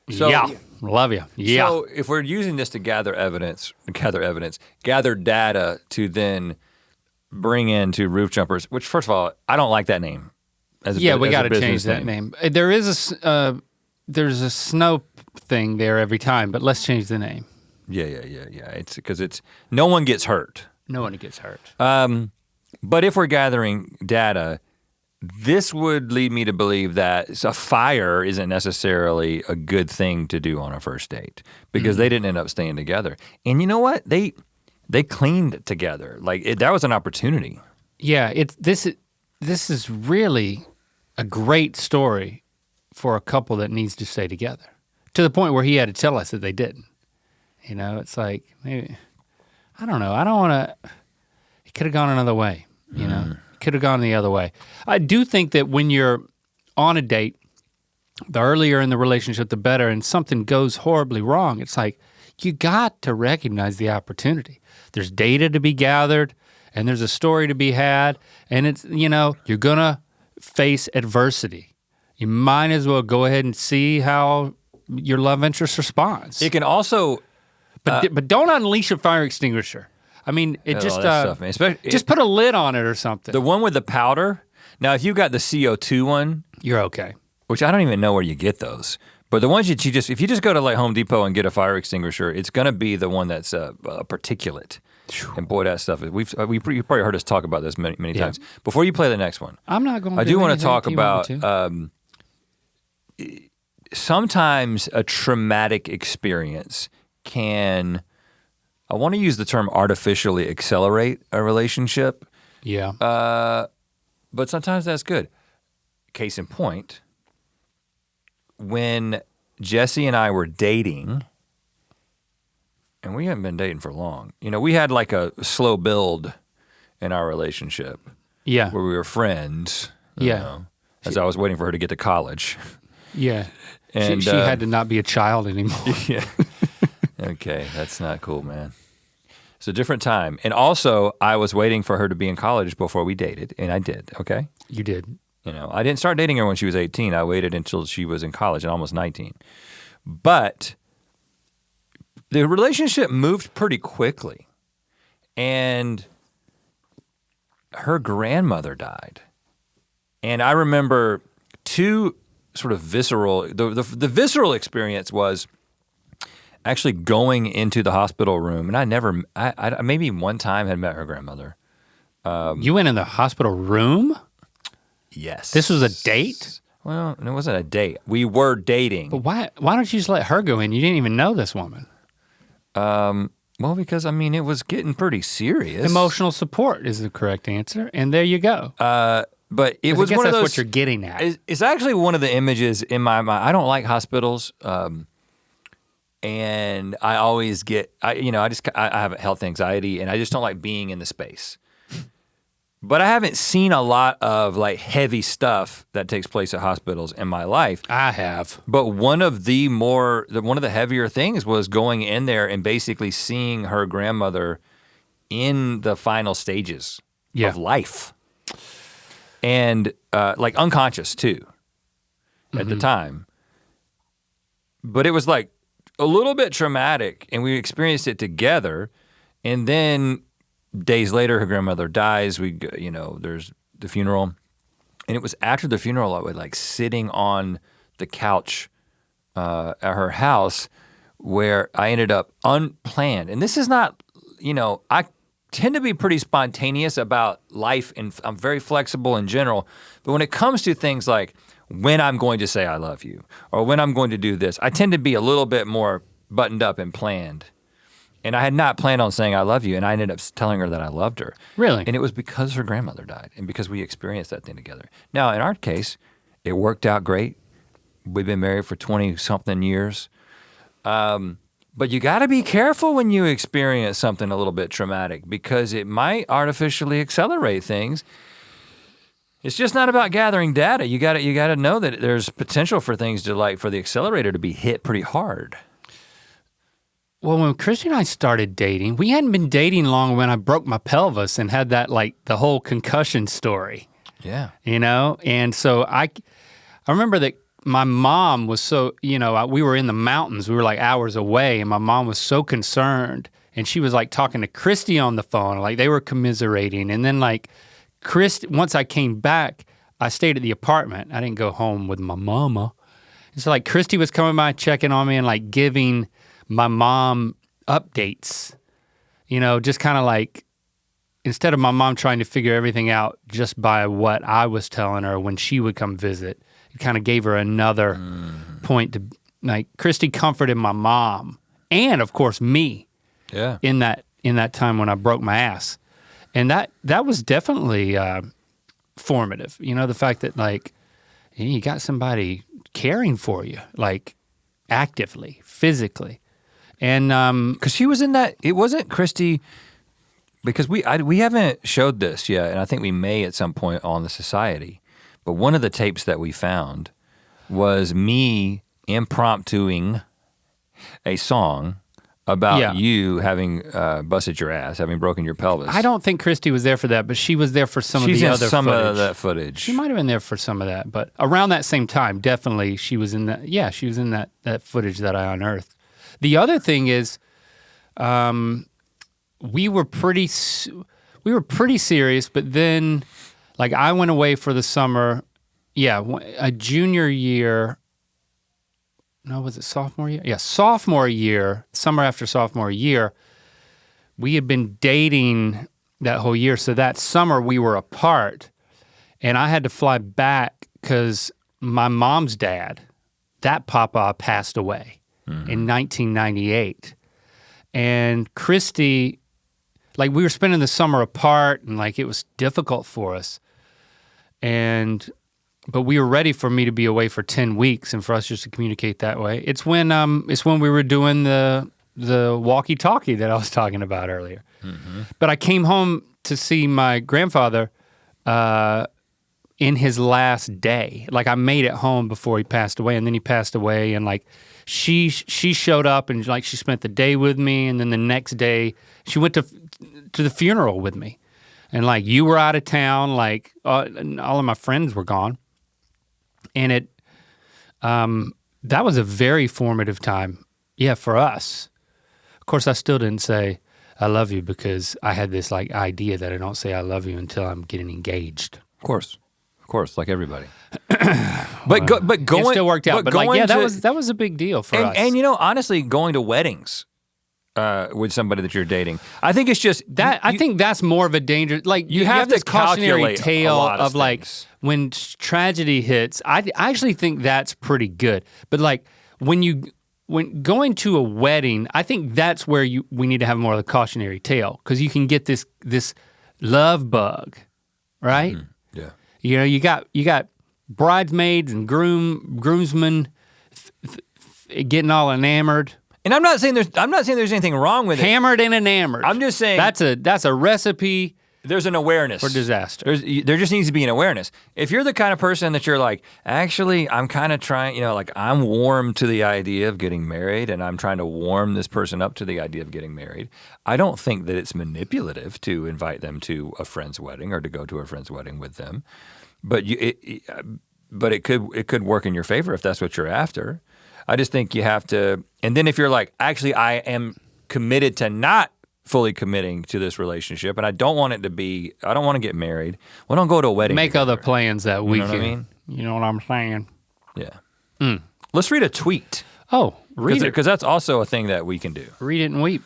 So, yeah, love you. Yeah. So if we're using this to gather data to then bring into roof jumpers, which first of all, I don't like that name. We got to change that name. There is there's a snow thing there every time, but let's change the name. Yeah. It's because no one gets hurt. No one gets hurt. But if we're gathering data, this would lead me to believe that a fire isn't necessarily a good thing to do on a first date because they didn't end up staying together. And you know what? They cleaned together. That was an opportunity. Yeah, this is really a great story for a couple that needs to stay together. To the point where he had to tell us that they didn't. You know, it's like, maybe, I don't know. I don't want to, it could have gone another way, you know? Could have gone the other way. I do think that when you're on a date, the earlier in the relationship, the better, and something goes horribly wrong, it's like, you got to recognize the opportunity. There's data to be gathered, and there's a story to be had, and it's, you're gonna face adversity. You might as well go ahead and see how your love interest responds. It can also, but don't unleash a fire extinguisher. I mean, it just stuff, man. Just put a lid on it or something. The one with the powder. Now, if you got the CO2 one, you're okay. Which I don't even know where you get those. But the ones if you just go to like Home Depot and get a fire extinguisher, it's gonna be the one that's a particulate. And boy, that stuff is. You probably heard us talk about this many times. Before you play the next one, I'm not going. I do want to talk about. Sometimes a traumatic experience can, I want to use the term artificially accelerate a relationship. Yeah. But sometimes that's good. Case in point, when Jesse and I were dating, and we hadn't been dating for long, we had like a slow build in our relationship. Yeah. Where we were friends. As I was waiting for her to get to college. Yeah. And she had to not be a child anymore. Yeah. Okay, that's not cool, man. It's a different time. And also, I was waiting for her to be in college before we dated, and I did, okay? You did. I didn't start dating her when she was 18. I waited until she was in college and almost 19. But the relationship moved pretty quickly. And her grandmother died. And I remember two sort of visceral, the visceral experience was actually going into the hospital room, and I maybe one time had met her grandmother. You went in the hospital room? Yes. This was a date? Well, it wasn't a date. We were dating. But why don't you just let her go in? You didn't even know this woman. Well, because I mean, it was getting pretty serious. Emotional support is the correct answer, and there you go. But it was I guess one of that's those. what you're getting at. It's actually one of the images in my mind. I don't like hospitals, and I always get, I have health anxiety, and I just don't like being in the space. But I haven't seen a lot of like heavy stuff that takes place at hospitals in my life. I have. But one of the heavier things was going in there and basically seeing her grandmother in the final stages of life. And like unconscious too at the time. But it was like a little bit traumatic, and we experienced it together. And then days later, her grandmother dies. There's the funeral. And it was after the funeral, I was like sitting on the couch at her house where I ended up unplanned. And this is not, I tend to be pretty spontaneous about life, and I'm very flexible in general. But when it comes to things like when I'm going to say I love you or when I'm going to do this, I tend to be a little bit more buttoned up and planned. And I had not planned on saying I love you, and I ended up telling her that I loved her. Really? And it was because her grandmother died and because we experienced that thing together. Now, in our case, it worked out great. We've been married for 20-something years. But you gotta be careful when you experience something a little bit traumatic, because it might artificially accelerate things. It's just not about gathering data. You gotta know that there's potential for things for the accelerator to be hit pretty hard. Well, when Christy and I started dating, we hadn't been dating long when I broke my pelvis and had that the whole concussion story. Yeah. And so I remember that my mom was so, we were in the mountains, we were like hours away, and my mom was so concerned, and she was like talking to Christy on the phone, like they were commiserating. And then once I came back, I stayed at the apartment. I didn't go home with my mama. And so Christy was coming by checking on me and giving my mom updates, just kind of instead of my mom trying to figure everything out just by what I was telling her when she would come visit, it kind of gave her another point to, Christy comforted my mom and of course me in that time when I broke my ass. And that was definitely formative, the fact that you got somebody caring for you, actively, physically. And because she was in that, it wasn't Christy, because we haven't showed this yet, and I think we may at some point on the Society, but one of the tapes that we found was me impromptuing a song about you having busted your ass, having broken your pelvis. I don't think Christy was there for that, but she was there for some of the other footage. She's in some of that footage. She might have been there for some of that, but around that same time, definitely she was in that. Yeah, she was in that footage that I unearthed. The other thing is, we were pretty serious, but then, I went away for the summer. Yeah, a junior year. No, was it sophomore year? Yeah, sophomore year, summer after sophomore year. We had been dating that whole year, so that summer we were apart, and I had to fly back because my mom's dad, that papa, passed away in 1998. And Christy, we were spending the summer apart, and it was difficult for us. But we were ready for me to be away for 10 weeks and for us just to communicate that way. It's when we were doing the walkie-talkie that I was talking about earlier. Mm-hmm. But I came home to see my grandfather in his last day. I made it home before he passed away, and then he passed away, and she showed up and she spent the day with me, and then the next day she went to the funeral with me. And you were out of town, all of my friends were gone. And that was a very formative time, for us. Of course, I still didn't say I love you because I had this idea that I don't say I love you until I'm getting engaged. Of course, like everybody. but going, it still worked out. But that was a big deal for us. And honestly, going to weddings, with somebody that you're dating. I think it's just that. I think that's more of a danger. Like you have this to cautionary calculate tale a lot of like things. when tragedy hits. I actually think that's pretty good. But like when going to a wedding, I think that's where we need to have more of a cautionary tale because you can get this love bug, right? Yeah. You know, you got bridesmaids and groomsmen getting all enamored. And I'm not saying there's anything wrong with it. Hammered and enamored. I'm just saying that's a recipe there's an awareness for disaster. There just needs to be an awareness. If you're the kind of person that you're like, actually, I'm kind of trying, like I'm warm to the idea of getting married and I'm trying to warm this person up to the idea of getting married, I don't think that it's manipulative to invite them to a friend's wedding or to go to a friend's wedding with them. But it could work in your favor if that's what you're after. I just think you have to, and then if you're like, actually, I am committed to not fully committing to this relationship, and I don't want to get married. Well, don't go to a wedding. Make together. other plans that weekend. You know what I mean? You know what I'm saying? Yeah. Let's read a tweet. Oh, read it. Because that's also a thing that we can do. Read it and weep.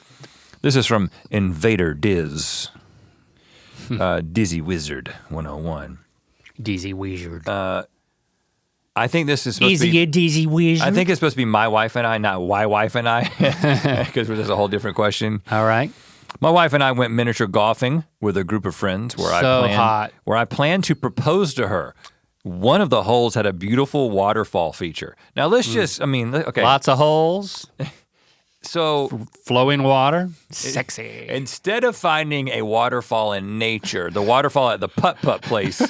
This is from Invader Diz. Dizzy Wizard 101. Dizzy Wizard. I think this is supposed to be... Easy a Dizzy Wizard. I think it's supposed to be my wife and I, not why wife and I, because there's a whole different question. All right. My wife and I went miniature golfing with a group of friends where I planned to propose to her. One of the holes had a beautiful waterfall feature. Now let's just, okay. Lots of holes. So flowing water. Sexy. Instead of finding a waterfall in nature, the waterfall at the putt-putt place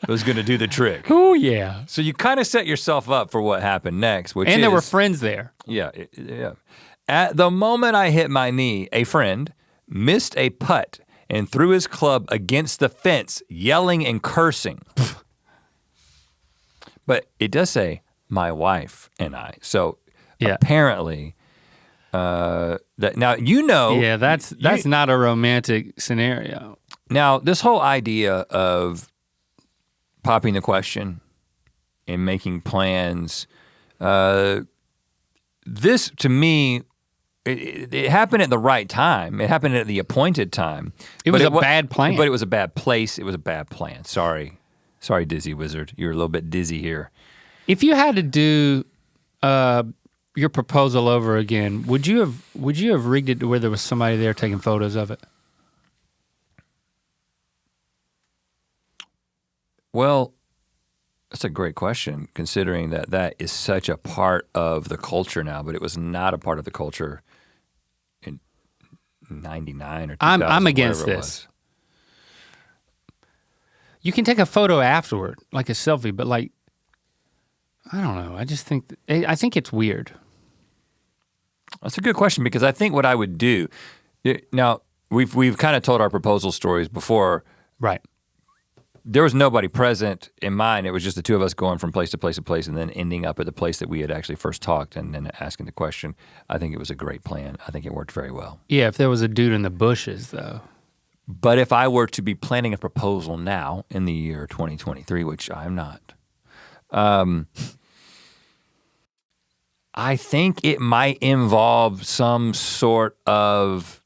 was gonna do the trick. Oh yeah. So you kind of set yourself up for what happened next, and there were friends there. Yeah. At the moment I hit my knee, a friend missed a putt and threw his club against the fence, yelling and cursing. But it does say my wife and I. So apparently, that now Yeah, that's not a romantic scenario. Now this whole idea of popping the question and making plans, this to me, it happened at the right time. It happened at the appointed time. It was a bad plan. But it was a bad place. It was a bad plan. Sorry, Dizzy Wizard. You're a little bit dizzy here. If you had to do your proposal over again, would you have rigged it to where there was somebody there taking photos of it? Well, that's a great question, considering that is such a part of the culture now, but it was not a part of the culture in 99 or 2000. I'm against this. You can take a photo afterward, like a selfie, but like, I don't know. I just think, I think it's weird. That's a good question because I think what I would do, now we've kind of told our proposal stories before. Right. There was nobody present in mine. It was just the two of us going from place to place to place and then ending up at the place that we had actually first talked and then asking the question. I think it was a great plan. I think it worked very well. Yeah, if there was a dude in the bushes though. But if I were to be planning a proposal now in the year 2023, which I'm not, I think it might involve some sort of,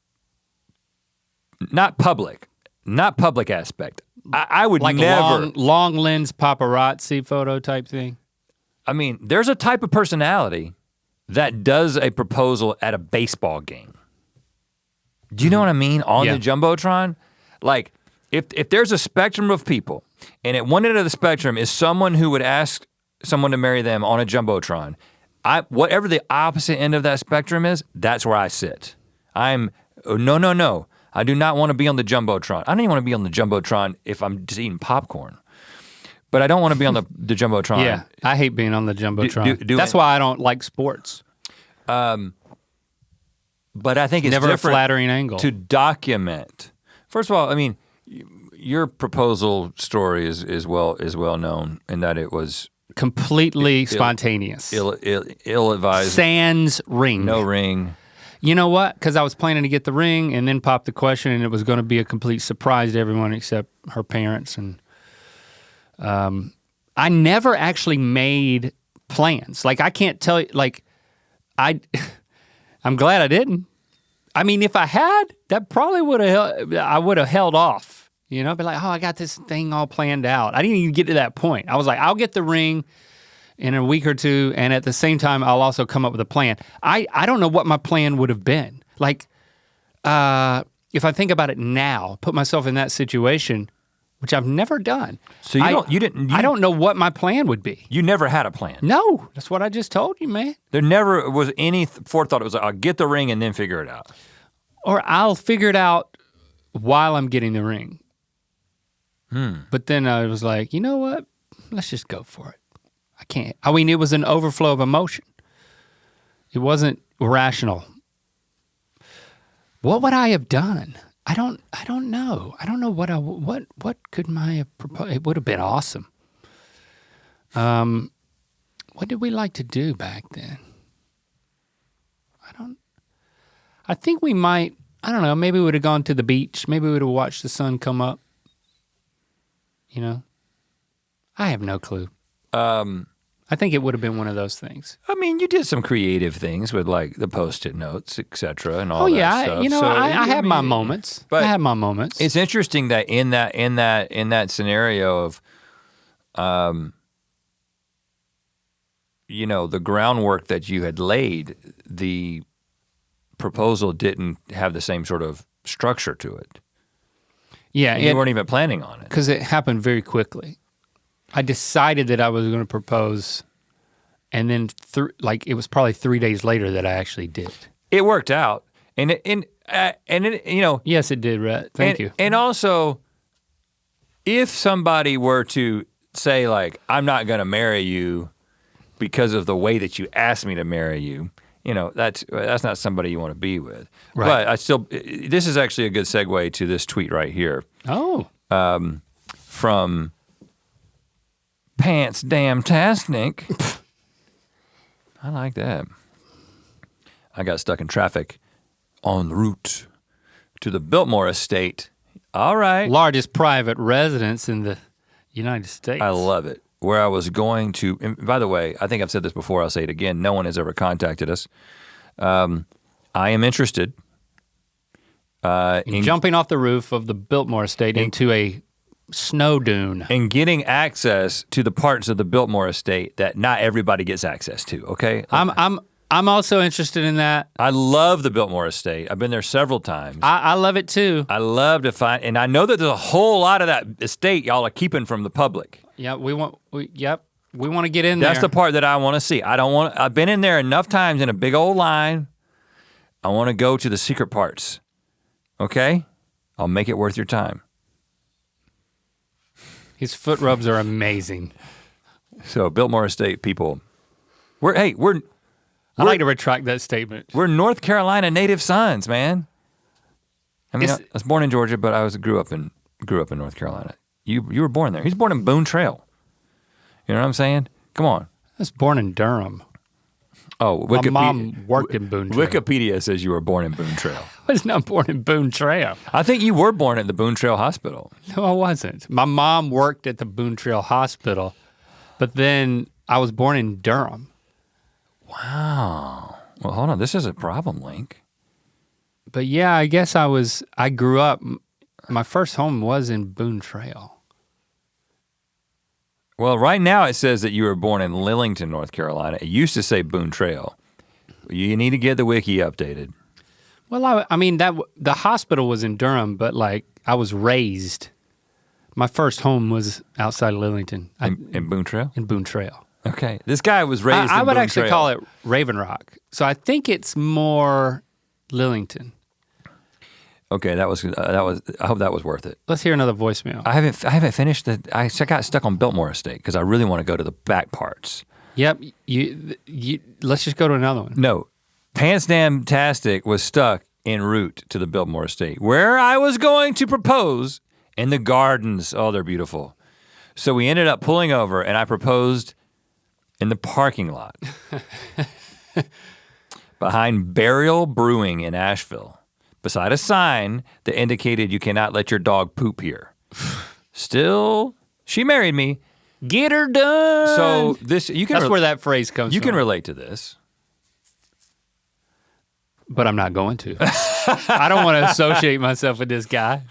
not public aspect. I would like never. long lens paparazzi photo type thing. I mean, there's a type of personality that does a proposal at a baseball game. Do you know what I mean? On the Jumbotron? Like, if there's a spectrum of people, and at one end of the spectrum is someone who would ask someone to marry them on a Jumbotron, whatever the opposite end of that spectrum is, that's where I sit. No. I do not want to be on the Jumbotron. I don't even want to be on the Jumbotron if I'm just eating popcorn. But I don't want to be on the Jumbotron. Yeah, I hate being on the Jumbotron. That's why I don't like sports. But I think it's never different a flattering angle to document. First of all, I mean, your proposal story is well known in that it was completely spontaneous, ill-advised. Sans ring, no ring. You know what? Because I was planning to get the ring and then pop the question, and it was going to be a complete surprise to everyone except her parents. And I never actually made plans. Like I can't tell you. Like I'm glad I didn't. I mean, if I had, that probably I would have held off. You know, be like, oh, I got this thing all planned out. I didn't even get to that point. I was like, I'll get the ring in a week or two, and at the same time, I'll also come up with a plan. I don't know what my plan would have been. Like, if I think about it now, put myself in that situation, which I've never done. So I don't know what my plan would be. You never had a plan. No, that's what I just told you, man. There never was any forethought. It was like, I'll get the ring and then figure it out. Or I'll figure it out while I'm getting the ring. But then I was like, you know what? Let's just go for it. I mean, it was an overflow of emotion. It wasn't rational. What would I have done? I don't know. I don't know what could I have proposed? It would have been awesome. What did we like to do back then? I think we might, I don't know, maybe we would have gone to the beach. Maybe we would have watched the sun come up. You know? I have no clue. I think it would have been one of those things. I mean, you did some creative things with like the Post-it notes, etc., and all that stuff. I had my moments. But I had my moments. It's interesting that in that scenario of, the groundwork that you had laid, the proposal didn't have the same sort of structure to it. Yeah, and you weren't even planning on it because it happened very quickly. I decided that I was going to propose, and then it was probably 3 days later that I actually did. It worked out, and Yes, it did, Rhett. Thank you. And also, if somebody were to say like, "I'm not going to marry you because of the way that you asked me to marry you," that's not somebody you want to be with. Right. But this is actually a good segue to this tweet right here. Oh. From Pants Damn Tasnik. I like that. I got stuck in traffic en route to the Biltmore estate. All right. Largest private residence in the United States. I love it. Where I was going to, and by the way, I think I've said this before, I'll say it again, no one has ever contacted us. I am interested in jumping off the roof of the Biltmore estate into a snow dune. And getting access to the parts of the Biltmore estate that not everybody gets access to, okay? I'm also interested in that. I love the Biltmore estate. I've been there several times. I love it too. I love to find, and I know that there's a whole lot of that estate y'all are keeping from the public. Yeah, we want to get in there. That's the part that I want to see. I've been in there enough times in a big old line. I want to go to the secret parts, okay? I'll make it worth your time. His foot rubs are amazing. So Biltmore Estate people, I like to retract that statement. We're North Carolina native sons, man. I mean, I was born in Georgia, but I grew up in North Carolina. You were born there. He's born in Boone Trail. You know what I'm saying? Come on. I was born in Durham. Oh, my mom worked in Boone Trail. Wikipedia says you were born in Boone Trail. I was not born in Boone Trail. I think you were born at the Boone Trail Hospital. No, I wasn't. My mom worked at the Boone Trail Hospital, but then I was born in Durham. Wow. Well, hold on. This is a problem, Link. But yeah, I guess I grew up, my first home was in Boone Trail. Well, right now it says that you were born in Lillington, North Carolina. It used to say Boone Trail. You need to get the wiki updated. Well, I mean, the hospital was in Durham, but like I was raised. My first home was outside of Lillington. In Boone Trail? In Boone Trail. Okay. This guy was raised in Boone Trail. I would actually call it Raven Rock. So I think it's more Lillington. Okay, I hope that was worth it. Let's hear another voicemail. I haven't finished I got stuck on Biltmore Estate because I really want to go to the back parts. Yep, let's just go to another one. No, Pants Damn Tastic was stuck en route to the Biltmore Estate where I was going to propose in the gardens. Oh, they're beautiful. So we ended up pulling over and I proposed in the parking lot behind Burial Brewing in Asheville, beside a sign that indicated you cannot let your dog poop here. Still, she married me. Get her done. So that's where that phrase comes from. You can relate to this. but I'm not going to. I don't want to associate myself with this guy.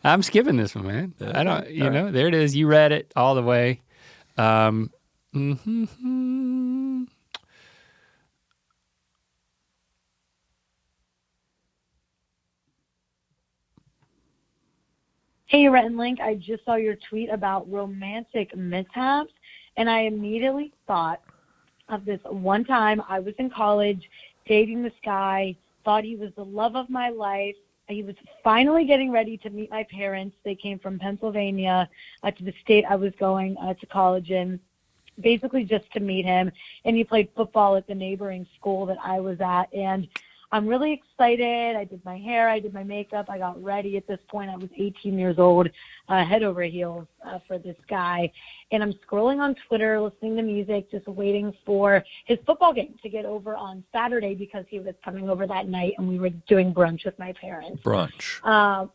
I'm skipping this one, man. I don't, you know, there it is. You read it all the way. Hey, Rhett and Link, I just saw your tweet about romantic mishaps, and I immediately thought of this one time I was in college dating this guy, thought he was the love of my life. He was finally getting ready to meet my parents. They came from Pennsylvania to the state I was going to college in, basically just to meet him. And he played football at the neighboring school that I was at. And I'm really excited. I did my hair. I did my makeup. I got ready. At this point, I was 18 years old, head over heels for this guy. And I'm scrolling on Twitter, listening to music, just waiting for his football game to get over on Saturday because he was coming over that night and we were doing brunch with my parents. Brunch.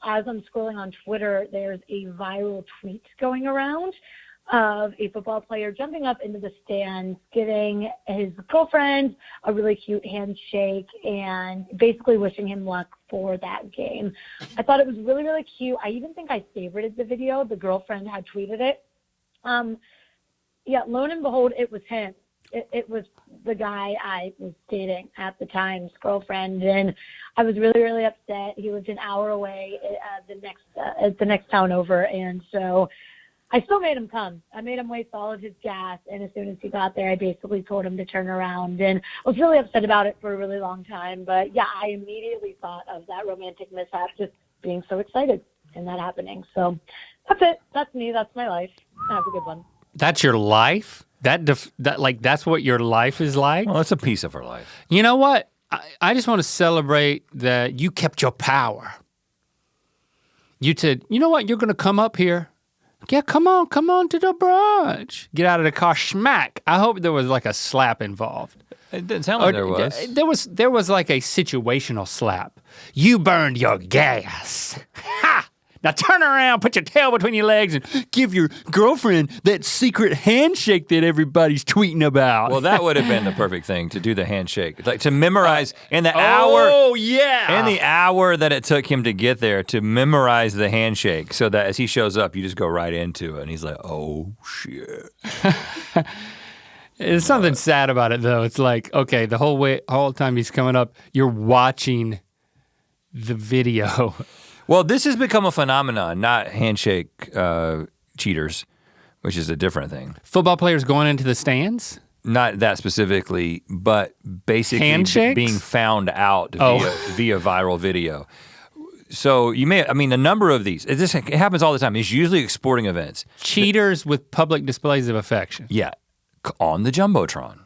As I'm scrolling on Twitter, there's a viral tweet going around of a football player jumping up into the stands, giving his girlfriend a really cute handshake and basically wishing him luck for that game. I thought it was really, really cute. I even think I favorited the video. The girlfriend had tweeted it. Lo and behold, it was him. It was the guy I was dating at the time's girlfriend, and I was really, really upset. He lived an hour away the next town over, and so I still made him come. I made him waste all of his gas, and as soon as he got there, I basically told him to turn around, and I was really upset about it for a really long time. But yeah, I immediately thought of that romantic mishap, just being so excited and that happening. So that's it. That's me. That's my life. Have a good one. That's your life? That's what your life is like? Well, it's a piece of her life. You know what? I just want to celebrate that you kept your power. You said, you know what? You're going to come up here. Yeah, come on to the brunch. Get out of the car, smack. I hope there was like a slap involved. It didn't sound like there was. There was like a situational slap. You burned your gas. Ha! Now turn around, put your tail between your legs, and give your girlfriend that secret handshake that everybody's tweeting about. Well, that would have been the perfect thing, to do the handshake. Like to memorize in the hour. Oh, yeah. In the hour that it took him to get there, to memorize the handshake so that as he shows up, you just go right into it. And he's like, oh, shit. There's something sad about it, though. It's like, okay, the whole time he's coming up, you're watching the video. Well, this has become a phenomenon, not handshake cheaters, which is a different thing. Football players going into the stands? Not that specifically, but basically Handshakes? being found out via viral video. So a number of these, it happens all the time. It's usually at sporting events. Cheaters with public displays of affection. Yeah, on the Jumbotron.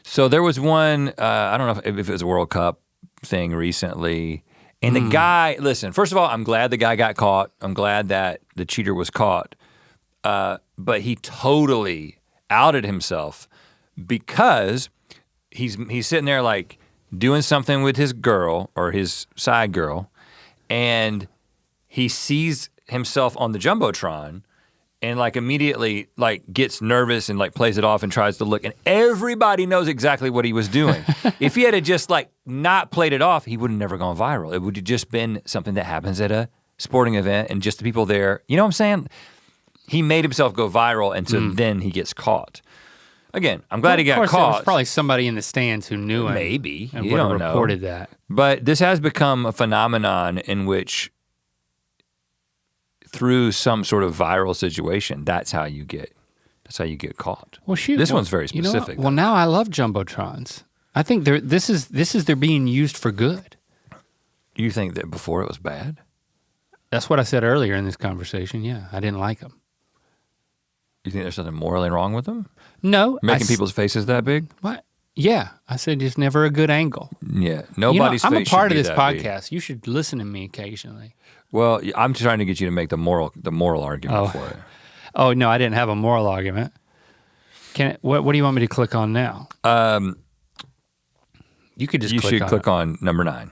So there was one, I don't know if it was a World Cup thing recently. And the guy, listen, first of all, I'm glad the guy got caught. I'm glad that the cheater was caught. But he totally outed himself because he's sitting there like doing something with his girl or his side girl, and he sees himself on the Jumbotron and like immediately like gets nervous and like plays it off and tries to look, and everybody knows exactly what he was doing. If he had just like not played it off, he would have never gone viral. It would have just been something that happens at a sporting event and just the people there, you know what I'm saying? He made himself go viral, and so then he gets caught. Again, I'm glad he got There caught. was probably somebody in the stands who knew him. Maybe, and you would have don't know. reported that. But this has become a phenomenon in which through some sort of viral situation, that's how you get caught. Well, shoot. This one's very specific. Well, now I love Jumbotrons. I think this is they're being used for good. You think that before it was bad? That's what I said earlier in this conversation. Yeah, I didn't like them. You think there's something morally wrong with them? No. Making people's faces that big? What? Yeah, I said it's never a good angle. Yeah, nobody's I'm a face part should of be this that podcast. You should listen to me occasionally. Well, I'm trying to get you to make the moral argument for it. Oh no, I didn't have a moral argument. What do you want me to click on now? You could just click on number 9.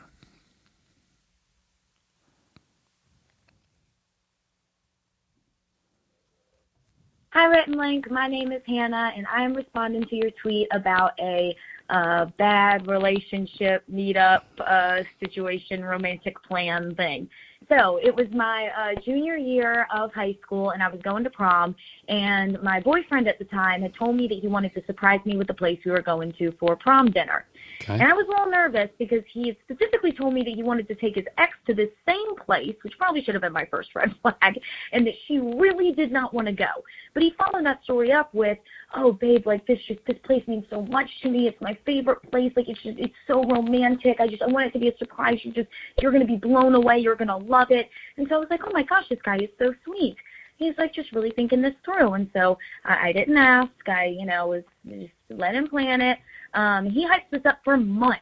Hi, Rhett and Link. My name is Hannah, and I am responding to your tweet about a bad relationship, meetup, situation, romantic plan thing. So it was my junior year of high school, and I was going to prom, and my boyfriend at the time had told me that he wanted to surprise me with the place we were going to for prom dinner. Okay. And I was a little nervous because he had specifically told me that he wanted to take his ex to this same place, which probably should have been my first red flag, and that she really did not want to go. But he followed that story up with, oh, babe, like this place means so much to me. It's my favorite place. Like it's so romantic. I want it to be a surprise. You're going to be blown away. You're going to love it. And so I was like, oh my gosh, this guy is so sweet. He's like just really thinking this through. And so I didn't ask. I, was just let him plan it. He hyped this up for months.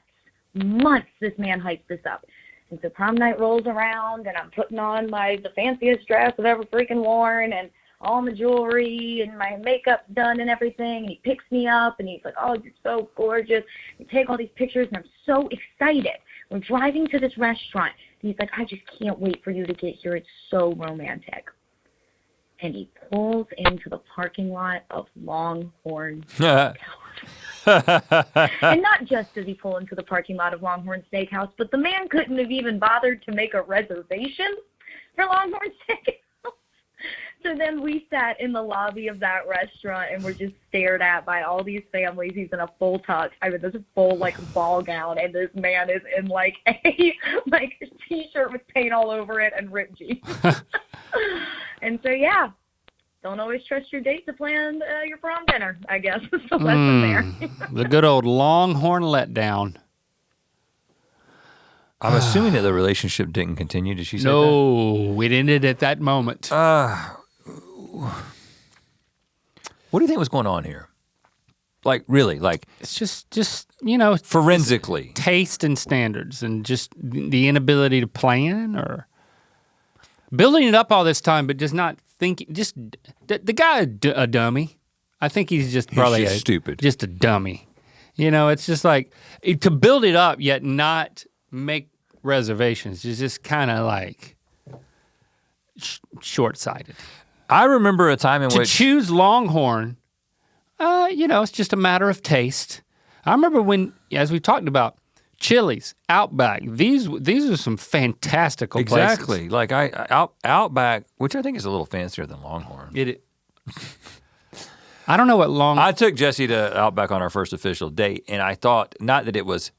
This man hyped this up. And so prom night rolls around, and I'm putting on the fanciest dress I've ever freaking worn, and all my jewelry and my makeup's done and everything. And he picks me up, and he's like, oh, you're so gorgeous. We take all these pictures, and I'm so excited. We're driving to this restaurant. And he's like, I just can't wait for you to get here. It's so romantic. And he pulls into the parking lot of Longhorn Steakhouse. And not just does he pull into the parking lot of Longhorn Steakhouse, but the man couldn't have even bothered to make a reservation for Longhorn Steakhouse. So then we sat in the lobby of that restaurant and were just stared at by all these families. He's in a full tux. This full ball gown, and this man is in a t-shirt with paint all over it and ripped jeans. And so yeah, don't always trust your date to plan your prom dinner, I guess. Is the lesson there. The good old Longhorn letdown. I'm assuming that the relationship didn't continue. Did she say that? No, it ended at that moment. What do you think was going on here? Really, It's just forensically. Taste and standards and just the inability to plan or building it up all this time, but just not thinking, just the guy a dummy. I think he's just probably stupid. Just a dummy. It's just to build it up yet not make reservations is just kind of short-sighted. I remember a time in which to choose Longhorn, it's just a matter of taste. I remember when, as we talked about, Chili's, Outback, these are some fantastical places. Exactly. Outback, which I think is a little fancier than Longhorn. I don't know what I took Jesse to Outback on our first official date, and I thought, not that it was,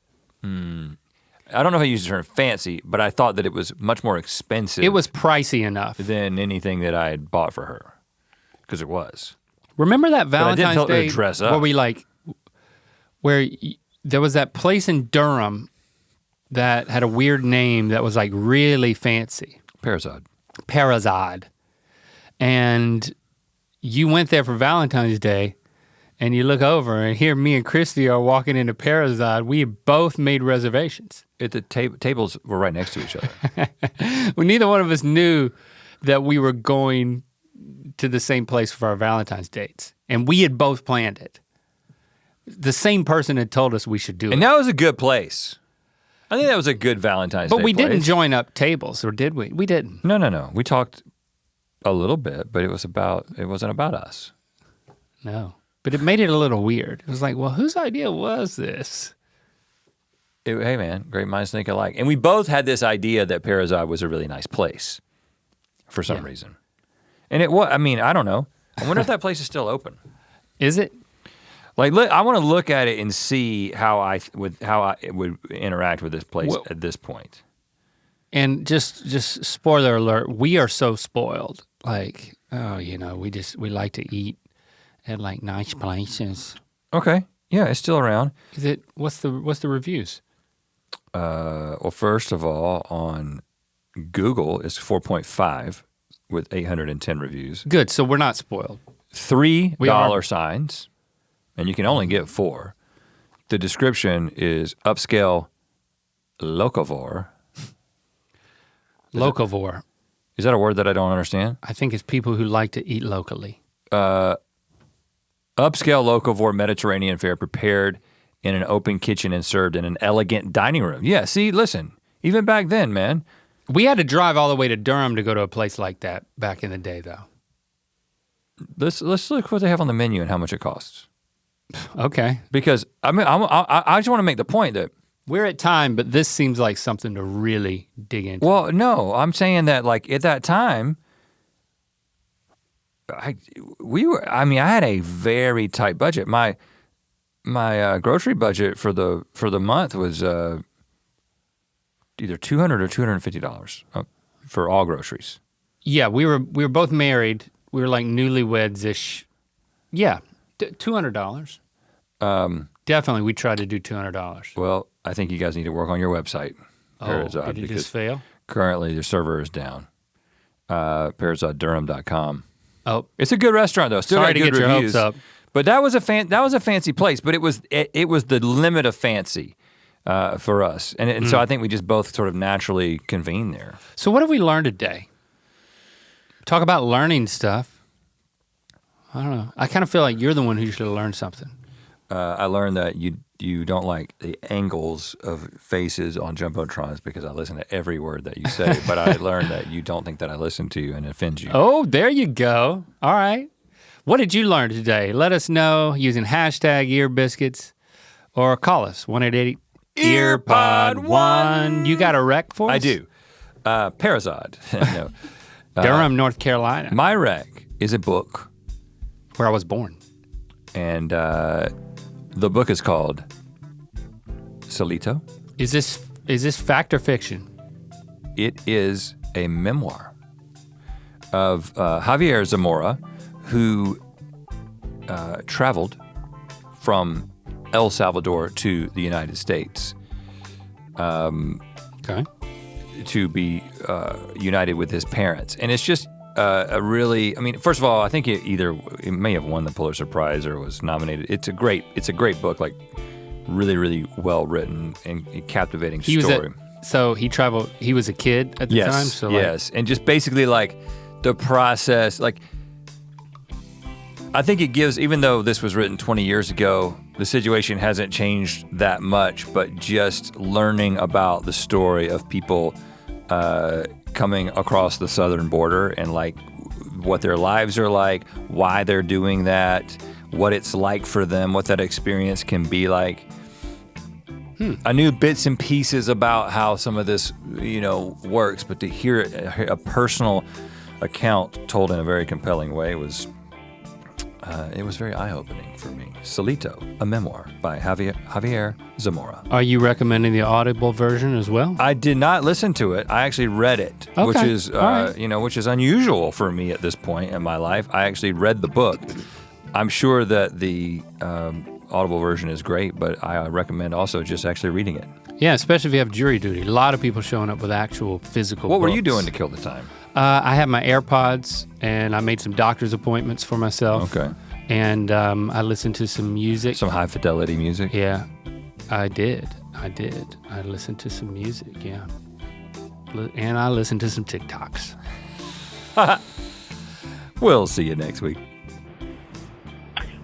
I don't know if I used the term fancy, but I thought that it was much more expensive. It was pricey enough than anything that I had bought for her, because it was. Remember that Valentine's tell her Day to dress up. where there was that place in Durham that had a weird name that was really fancy. Parazad. And you went there for Valentine's Day, and you look over, and here me and Christy are walking into Parazad. We both made reservations. The tables were right next to each other. Well, neither one of us knew that we were going to the same place for our Valentine's dates, and we had both planned it. The same person had told us we should do it. And that was a good place. I think that was a good Valentine's Day But we place. didn't join up tables, or did we? We didn't. No. We talked a little bit, but it wasn't about us. No. But it made it a little weird. It was well, whose idea was this? Hey man, great minds think alike. And we both had this idea that Parazad was a really nice place for some reason. And it was, I don't know. I wonder if that place is still open. Is it? I want to look at it and see how I would interact with this place at this point. And just spoiler alert, we are so spoiled. We like to eat at nice places. Okay. Yeah, it's still around. Is it? What's the reviews? Well, first of all, on Google, it's 4.5 with 810 reviews. Good. So we're not spoiled. $3 signs, and you can only get 4. The description is upscale locavore. Locavore. Is that a word that I don't understand? I think it's people who like to eat locally. Upscale locavore Mediterranean fare prepared in an open kitchen and served in an elegant dining room. Yeah, see, listen, even back then, man. We had to drive all the way to Durham to go to a place like that back in the day, though. Let's look what they have on the menu and how much it costs. Okay. Because I just want to make the point that We're at time, but this seems like something to really dig into. well, no, I'm saying that like at that time, I had a very tight budget. My grocery budget for the month was either $200 or $250 for all groceries. Yeah, we were both married. We were like newlyweds-ish. Yeah, $200. Definitely, we tried to do $200. Well, I think you guys need to work on your website. Did it just fail? Currently, the server is down. ParazodDurham.com. Oh, It's a good restaurant though. Still sorry got to good get your reviews. hopes up. But that was a fancy place. But it was the limit of fancy for us, and so I think we just both sort of naturally convened there. So what have we learned today? Talk about learning stuff. I don't know. I kind of feel like you're the one who should have learned something. I learned that you don't like the angles of faces on jumbotrons because I listen to every word that you say. But I learned that you don't think that I listen to you and offend you. Oh, there you go. All right. What did you learn today? Let us know using hashtag earbiscuits or call us 1-888-EARPOD1. You got a rec for us? I do. Parazod. No. Durham, North Carolina, My rec is a book, where I was born. and the book is called Solito. Is this fact or fiction? It is a memoir of Javier Zamora, who traveled from El Salvador to the United States Okay. to be united with his parents. And it's just a really, I mean, first of all, I think it may have won the Pulitzer Prize or was nominated. It's a great book, like really, really well written and captivating story. So he traveled, he was a kid at the time? So Yes, and just basically like the process, like I think it gives, even though this was written 20 years ago, the situation hasn't changed that much, but just learning about the story of people coming across the southern border and like what their lives are like, why they're doing that, what it's like for them, what that experience can be like. I knew bits and pieces about how some of this, works, but to hear a personal account told in a very compelling way was very eye-opening for me. Solito, a memoir by Javier Zamora. Are you recommending the Audible version as well? I did not listen to it. I actually read it, which is which is unusual for me at this point in my life. I actually read the book. I'm sure that the Audible version is great, but I recommend also just actually reading it. Yeah, especially if you have jury duty. A lot of people showing up with actual physical What were you books. doing to kill the time? I had my AirPods and I made some doctor's appointments for myself. Okay. And I listened to some music. Some high fidelity music? Yeah, I did. I listened to some music, yeah. And I listened to some TikToks. We'll see you next week.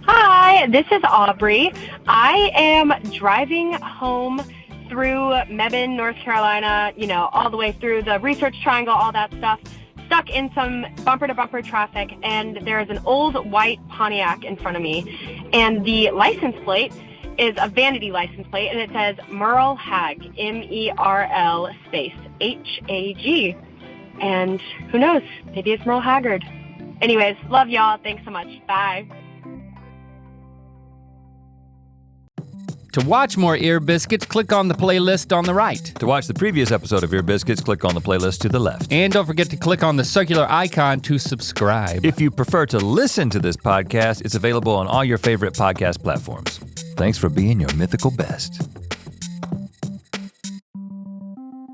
Hi, this is Aubrey. I am driving home through Mebane, North Carolina, all the way through the Research Triangle, all that stuff, stuck in some bumper-to-bumper traffic, and there's an old white Pontiac in front of me, and the license plate is a vanity license plate, and it says Merle Hag, M-E-R-L space H-A-G, and who knows, maybe it's Merle Haggard. Anyways, love y'all. Thanks so much. Bye. To watch more Ear Biscuits, click on the playlist on the right. To watch the previous episode of Ear Biscuits, click on the playlist to the left. And don't forget to click on the circular icon to subscribe. If you prefer to listen to this podcast, it's available on all your favorite podcast platforms. Thanks for being your mythical best.